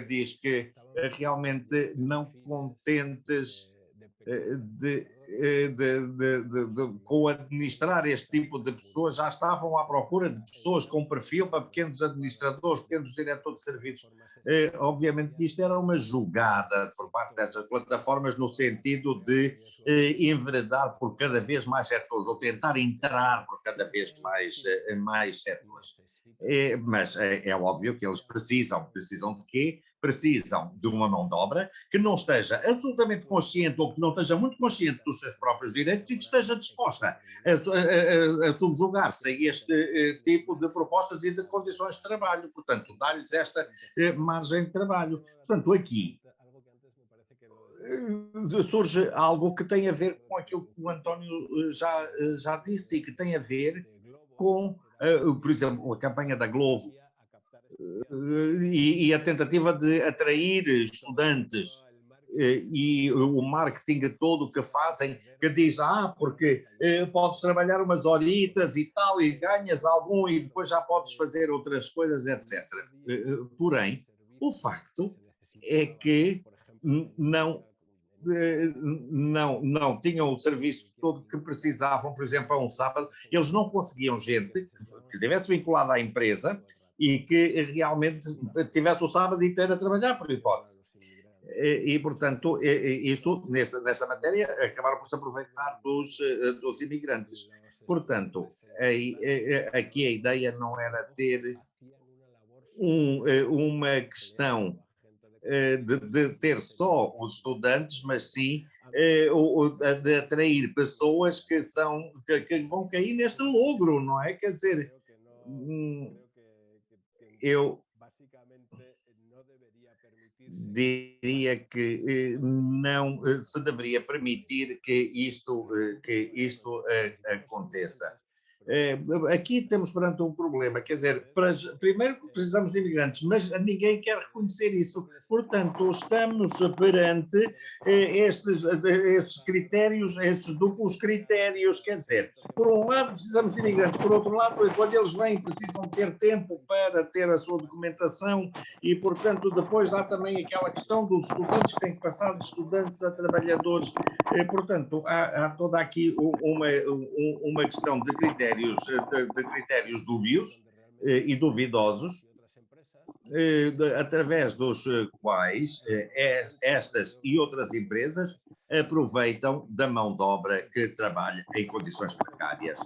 diz que realmente não contentes com administrar este tipo de pessoas, já estavam à procura de pessoas com perfil para pequenos administradores, pequenos diretores de serviços. Obviamente que isto era uma jogada por parte destas plataformas no sentido de enveredar por cada vez mais setores ou tentar entrar por cada vez mais setores. Mas é óbvio que eles precisam de quê? Precisam de uma mão de obra que não esteja absolutamente consciente ou que não esteja muito consciente dos seus próprios direitos e que esteja disposta a subjugar-se a este tipo de propostas e de condições de trabalho. Portanto, dá-lhes esta margem de trabalho. Portanto, aqui surge algo que tem a ver com aquilo que o António já disse e que tem a ver com, por exemplo, a campanha da Glovo e a tentativa de atrair estudantes e o marketing todo que fazem, que diz, porque podes trabalhar umas horitas e tal e ganhas algum e depois já podes fazer outras coisas, etc. Porém, o facto é que não tinham o serviço todo que precisavam, por exemplo, a um sábado, eles não conseguiam gente que estivesse vinculada à empresa e que realmente tivesse o sábado inteiro a trabalhar, por hipótese. E portanto, isto, nesta matéria, acabaram por se aproveitar dos imigrantes. Portanto, aqui a ideia não era ter uma questão de ter só os estudantes, mas sim de atrair pessoas que vão cair neste logro, não é? Quer dizer, eu diria que não se deveria permitir que isto aconteça. Aqui temos perante um problema, quer dizer, primeiro precisamos de imigrantes, mas ninguém quer reconhecer isso. Portanto, estamos perante estes critérios, estes duplos critérios, quer dizer, por um lado precisamos de imigrantes, por outro lado, quando eles vêm precisam ter tempo para ter a sua documentação e, portanto, depois há também aquela questão dos estudantes que têm que passar de estudantes a trabalhadores. Portanto, há toda aqui uma questão de critérios dúbios e duvidosos, através dos quais estas e outras empresas aproveitam da mão de obra que trabalha em condições precárias.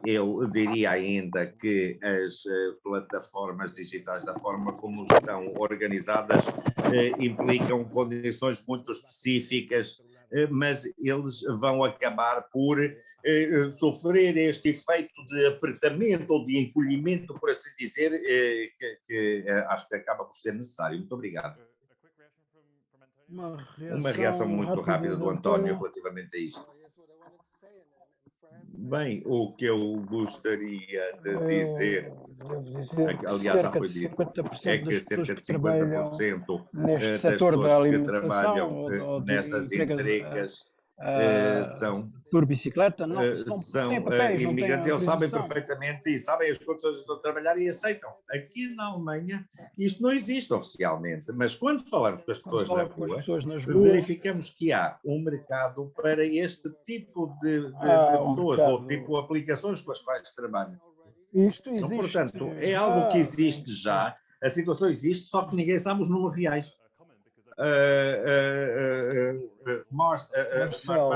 Eu diria ainda que as plataformas digitais, da forma como estão organizadas, implicam condições muito específicas, mas eles vão acabar por sofrer este efeito de apertamento ou de encolhimento, por assim dizer, que acho que acaba por ser necessário. Muito obrigado. Uma reação muito rápida do António relativamente a isto. Bem, o que eu gostaria de dizer, aliás já foi dito, é que cerca de 50% das pessoas que trabalham nestas entregas são por bicicleta, não têm papéis, não têm imigrantes, eles sabem autorização. perfeitamente e sabem as condições de estão a trabalhar e aceitam. Aqui na Alemanha isto não existe oficialmente, mas quando falamos com as pessoas na rua, verificamos que há um mercado para este tipo de pessoas, ou tipo aplicações com as quais se trabalha. Isto existe. Então, portanto, é algo que existe já, a situação existe, só que ninguém sabe os números reais. Marcelo,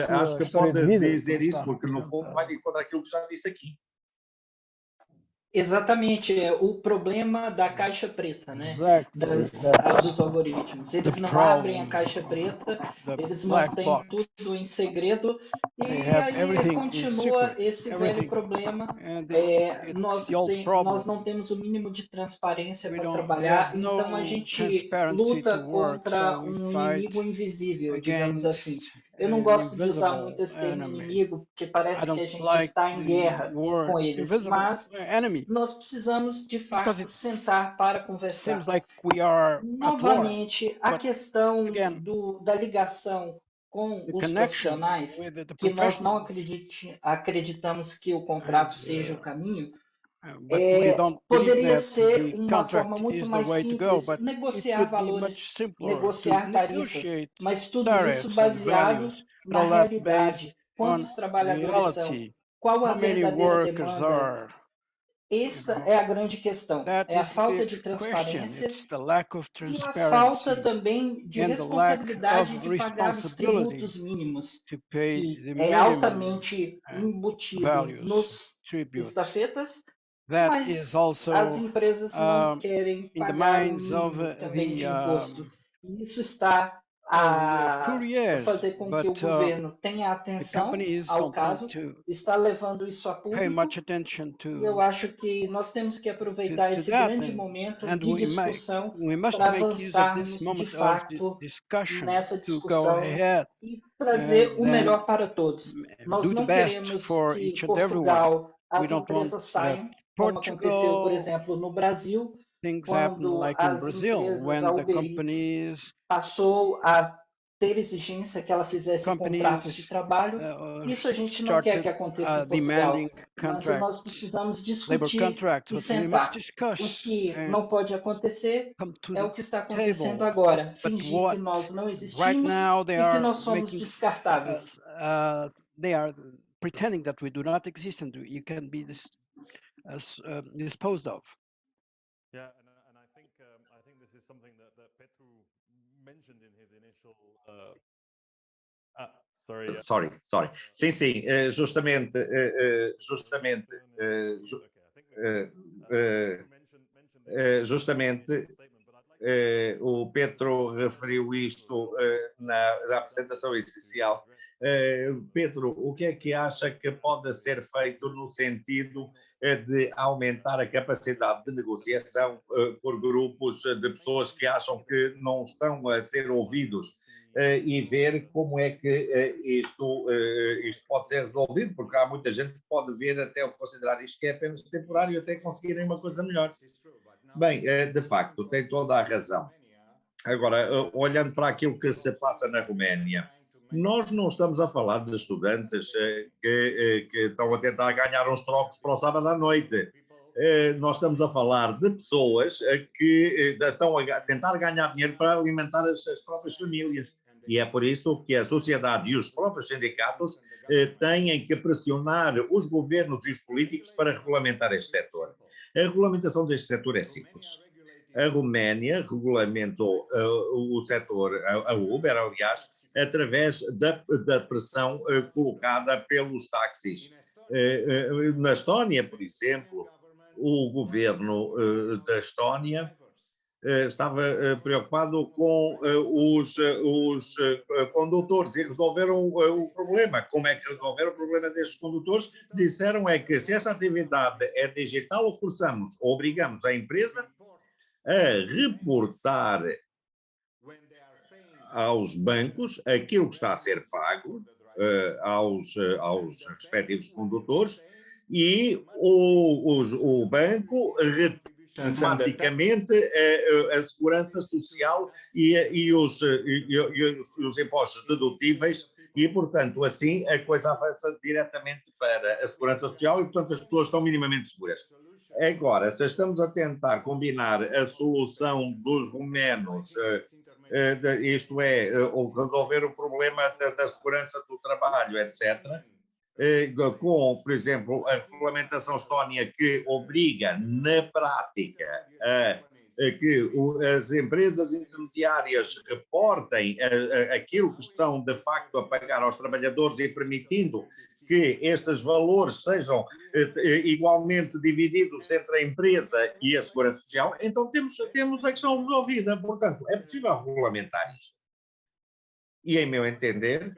acho que pode dizer isso, porque no fundo vai de encontro àquilo que já disse aqui. Exatamente, o problema da caixa preta, né? Dos algoritmos. Eles não abrem a caixa preta, eles mantêm tudo em segredo e aí continua esse velho problema. Nós não temos o mínimo de transparência para trabalhar, então a gente luta contra um inimigo invisível, digamos assim. Eu não gosto de usar muito esse termo inimigo, porque parece que a gente está em guerra com eles, mas nós precisamos, de fato, sentar para conversar. Novamente, a questão da ligação com os profissionais, que nós não acreditamos que o contrato seja o caminho, poderia ser uma forma muito mais simples, negociar valores, negociar tarifas, mas tudo isso baseado na realidade. Quantos trabalhadores são? Qual a verdadeira demanda? Essa é a grande questão, é a falta de transparência e a falta também de responsabilidade de pagar os tributos mínimos, que é altamente embutido nos estafetas, mas as empresas não querem pagar o mínimo também de imposto. E isso está a fazer com que o governo tenha atenção ao caso, está levando isso a público. E eu acho que nós temos que aproveitar esse grande momento de discussão para avançarmos de fato nessa discussão e trazer o melhor para todos. Nós não queremos que Portugal, as empresas saiam, como aconteceu, por exemplo, no Brasil, quando as empresas, a Uber Eats, passou a ter exigência que ela fizesse contratos de trabalho. Isso a gente não quer que aconteça em Portugal, mas nós precisamos discutir e sentar. O que não pode acontecer é o que está acontecendo agora, fingir que nós não existimos e que nós somos descartáveis. They are pretending that we do not exist and you can be disposed of. Yeah, and I think this is something that Petru mentioned in his initial. Sorry. Sim, justamente o Petru referiu isto na apresentação essencial. Pedro, o que é que acha que pode ser feito no sentido de aumentar a capacidade de negociação por grupos de pessoas que acham que não estão a ser ouvidos e ver como é que isto pode ser resolvido, porque há muita gente que pode ver até considerar isto que é apenas temporário até conseguirem uma coisa melhor. Bem, de facto, tem toda a razão. Agora, olhando para aquilo que se passa na Roménia, nós não estamos a falar de estudantes que estão a tentar ganhar uns trocos para o sábado à noite. Nós estamos a falar de pessoas que estão a tentar ganhar dinheiro para alimentar as próprias famílias. E é por isso que a sociedade e os próprios sindicatos têm que pressionar os governos e os políticos para regulamentar este setor. A regulamentação deste setor é simples. A Roménia regulamentou o setor, a Uber, aliás, através da pressão colocada pelos táxis. Na Estónia, por exemplo, o governo da Estónia estava preocupado com os condutores e resolveram o problema. Como é que resolveram o problema destes condutores? Disseram que se essa atividade é digital, forçamos, obrigamos a empresa a reportar aos bancos aquilo que está a ser pago aos respectivos condutores e o banco automaticamente a segurança social e os impostos dedutíveis E, portanto, assim a coisa avança diretamente para a segurança social e, portanto, as pessoas estão minimamente seguras. Agora, se estamos a tentar combinar a solução dos romenos, isto é, resolver o problema da segurança do trabalho, etc., com, por exemplo, a regulamentação estónia que obriga, na prática, a que as empresas intermediárias reportem aquilo que estão, de facto, a pagar aos trabalhadores e permitindo que estes valores sejam igualmente divididos entre a empresa e a segurança social, então temos a questão resolvida. Portanto, é possível regulamentar isto. E, em meu entender,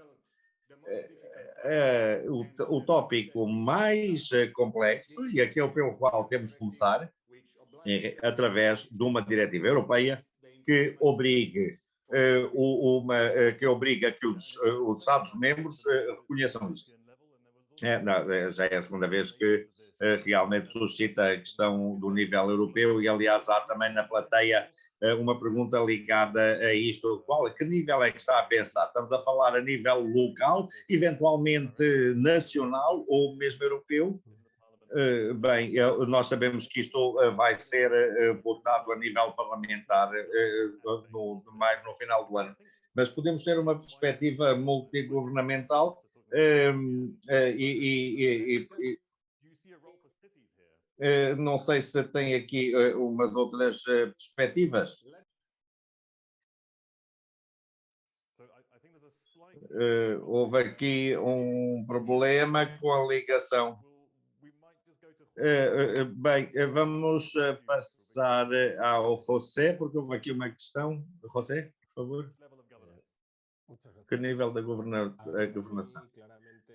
o tópico mais complexo e aquele pelo qual temos que começar é através de uma diretiva europeia que obrigue que os Estados-membros reconheçam isto. Já é a segunda vez que realmente suscita a questão do nível europeu e, aliás, há também na plateia uma pergunta ligada a isto. Que nível é que está a pensar? Estamos a falar a nível local, eventualmente nacional ou mesmo europeu? Bem, nós sabemos que isto vai ser votado a nível parlamentar no final do ano, mas podemos ter uma perspectiva multigovernamental não sei se tem aqui umas outras perspectivas. Houve aqui um problema com a ligação. Bem, vamos passar ao José, porque houve aqui uma questão. José, por favor. Que nível da governação?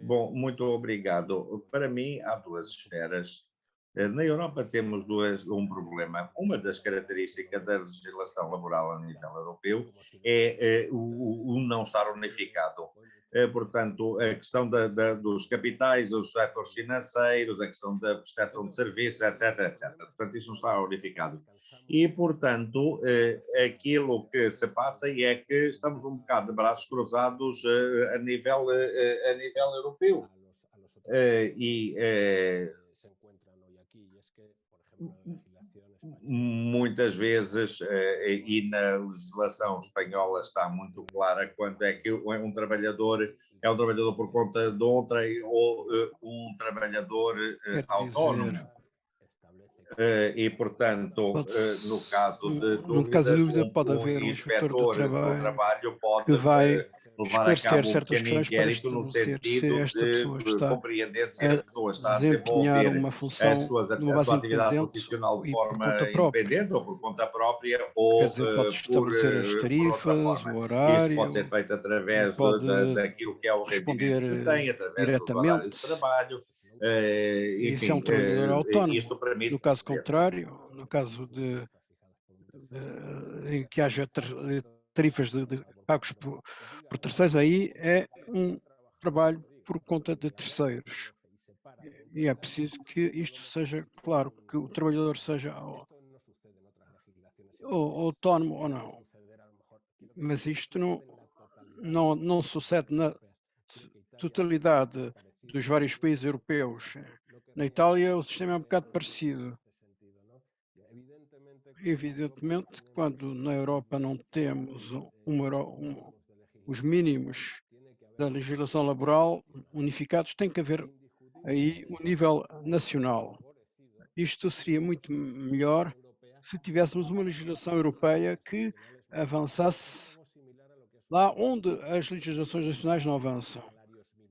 Bom, muito obrigado. Para mim, há duas esferas. Na Europa temos um problema. Uma das características da legislação laboral a nível europeu é o não estar unificado. Portanto, a questão dos capitais, os setores financeiros, a questão da prestação de serviços, etc, etc. Portanto, isso não está unificado. E, portanto, aquilo que se passa é que estamos um bocado de braços cruzados a nível europeu. Muitas vezes, e na legislação espanhola está muito clara, quando é que um trabalhador é um trabalhador por conta de outrem ou um trabalhador autónomo. E, portanto, no caso de dúvida, pode haver um inspetor do trabalho pode que vai levar a cabo um certas pequeno questões para inquérito no estabelecer se sentido esta pessoa de está compreender se a pessoa está a desempenhar desenvolver uma função a numa sua base atividade independente profissional de e por forma conta própria. independente ou por conta própria ou Quer dizer, pode estabelecer as por outra tarifas, forma. o Isto horário, pode ser feito através pode daquilo que é o rendimento que tem, através dos horários de trabalho. Isso é um Enfim, trabalhador autónomo. isto permite No caso perceber. contrário, no caso em que haja tarifas de pagos por terceiros, aí é um trabalho por conta de terceiros. E é preciso que isto seja claro, que o trabalhador seja autónomo ou não. Mas isto não sucede na totalidade dos vários países europeus. Na Itália o sistema é um bocado parecido. Evidentemente, quando na Europa não temos os mínimos da legislação laboral unificados, tem que haver aí o nível nacional. Isto seria muito melhor se tivéssemos uma legislação europeia que avançasse lá onde as legislações nacionais não avançam.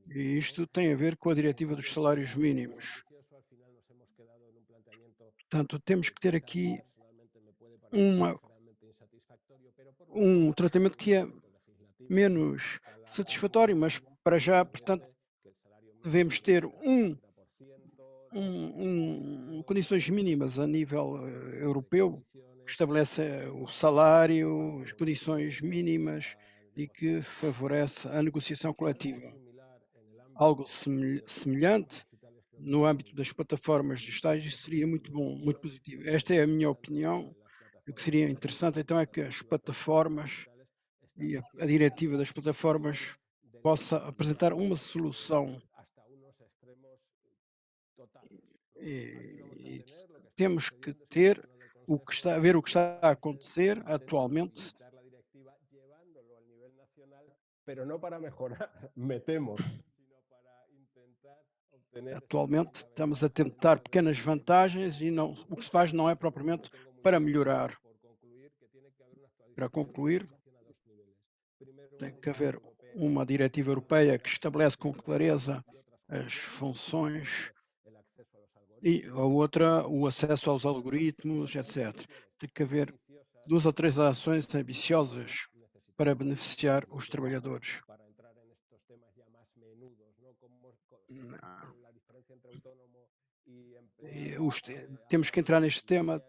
E isto tem a ver com a diretiva dos salários mínimos. Portanto, temos que ter aqui um tratamento que é menos satisfatório, mas para já, portanto, devemos ter condições mínimas a nível europeu, que estabelece o salário, as condições mínimas e que favorece a negociação coletiva. Algo semelhante no âmbito das plataformas digitais, isso seria muito bom, muito positivo. Esta é a minha opinião. O que seria interessante então é que as plataformas e a diretiva das plataformas possa apresentar uma solução. E temos que ter ver o que está a acontecer atualmente. Pero no para mejorar, metemos. Atualmente estamos a tentar pequenas vantagens e o que se faz não é propriamente para melhorar. Para concluir, tem que haver uma diretiva europeia que estabelece com clareza as funções e a outra, o acesso aos algoritmos, etc. Tem que haver 2 ou 3 ações ambiciosas para beneficiar os trabalhadores. Temos que entrar neste tema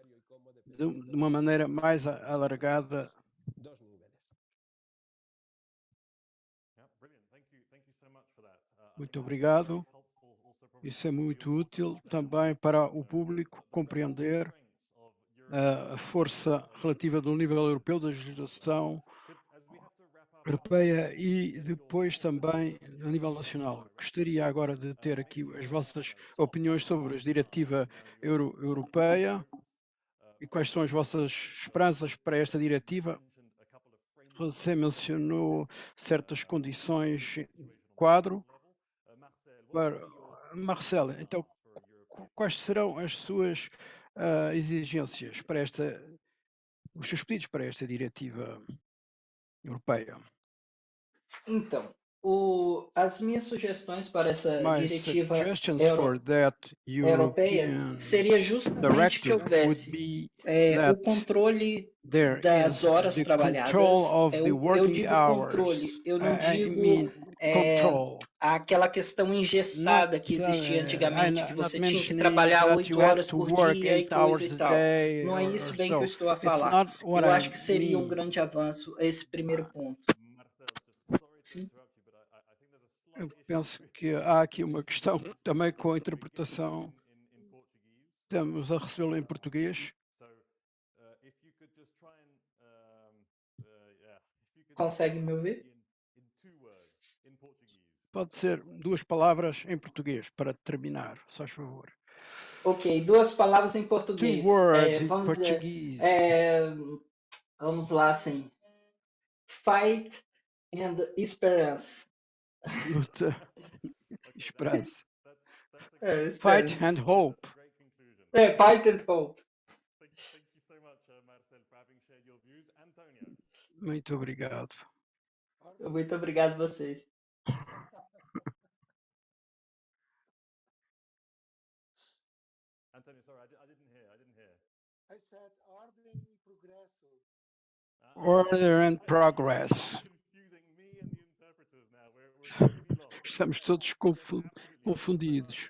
de uma maneira mais alargada. Muito obrigado. Isso é muito útil também para o público compreender a força relativa do nível europeu da legislação europeia e depois também a nível nacional. Gostaria agora de ter aqui as vossas opiniões sobre a diretiva europeia e quais são as vossas esperanças para esta diretiva. Você mencionou certas condições quadro. Marcelo, então, quais serão as suas exigências para os seus pedidos para esta diretiva europeia? Então, as minhas sugestões para essa diretiva europeia seria justamente que houvesse o controle das horas trabalhadas. Eu digo controle, eu não digo aquela questão engessada que existia antigamente, que você tinha que trabalhar 8 horas por dia e coisa e tal. Não é isso bem que eu estou a falar. Eu acho que seria um grande avanço esse primeiro ponto. Sim. Eu penso que há aqui uma questão também com a interpretação. Estamos a recebê-lo em português. Consegue me ouvir? Pode ser 2 palavras em português para terminar, se faz favor. Ok, 2 palavras em português. 2 words in Portuguese. Vamos lá, assim. Fight and esperança. Luta, esperança. Fight and hope. Fight and hope. Muito obrigado. Muito obrigado a vocês. Antonio, sorry, I didn't hear. I said ordem e progresso. Order and progress. Estamos todos confundidos.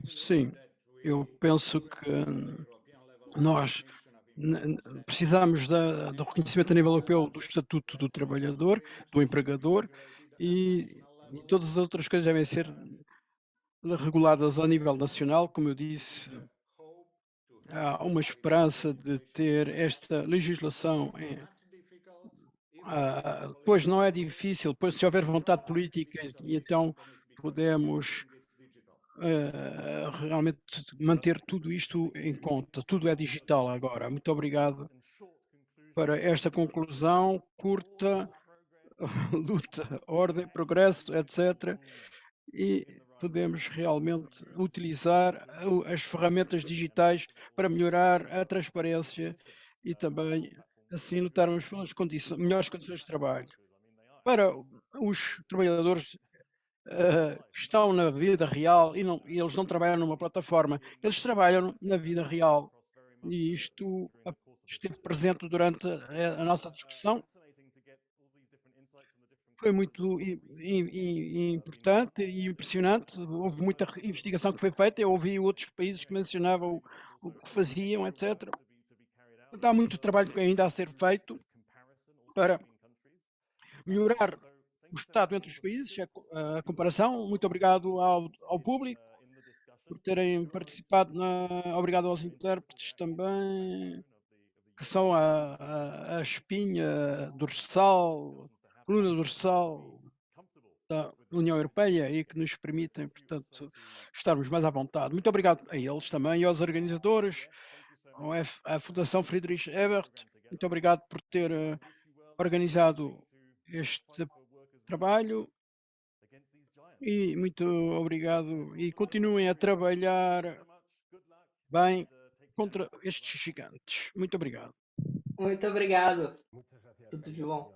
Sim, eu penso que nós precisamos do reconhecimento a nível europeu do Estatuto do Trabalhador, do Empregador, e todas as outras coisas devem ser reguladas a nível nacional. Como eu disse, há uma esperança de ter esta legislação. Pois não é difícil, pois se houver vontade política, então podemos realmente manter tudo isto em conta. Tudo é digital agora. Muito obrigado para esta conclusão curta, luta, ordem, progresso, etc. E podemos realmente utilizar as ferramentas digitais para melhorar a transparência e também assim lutarmos pelas melhores condições de trabalho. Para os trabalhadores que estão na vida real e eles não trabalham numa plataforma, eles trabalham na vida real. E isto esteve presente durante a nossa discussão. Foi muito importante e impressionante. Houve muita investigação que foi feita. Eu ouvi outros países que mencionavam o que faziam, etc. Há muito trabalho ainda a ser feito para melhorar o estado entre os países, a comparação. Muito obrigado ao público por terem participado. Obrigado aos intérpretes também, que são a espinha dorsal, coluna dorsal da União Europeia e que nos permitem, portanto, estarmos mais à vontade. Muito obrigado a eles também e aos organizadores, à Fundação Friedrich Ebert. Muito obrigado por ter organizado este trabalho e muito obrigado e continuem a trabalhar bem contra estes gigantes. Muito obrigado. Muito obrigado. Muchas gracias. Tudo de bom.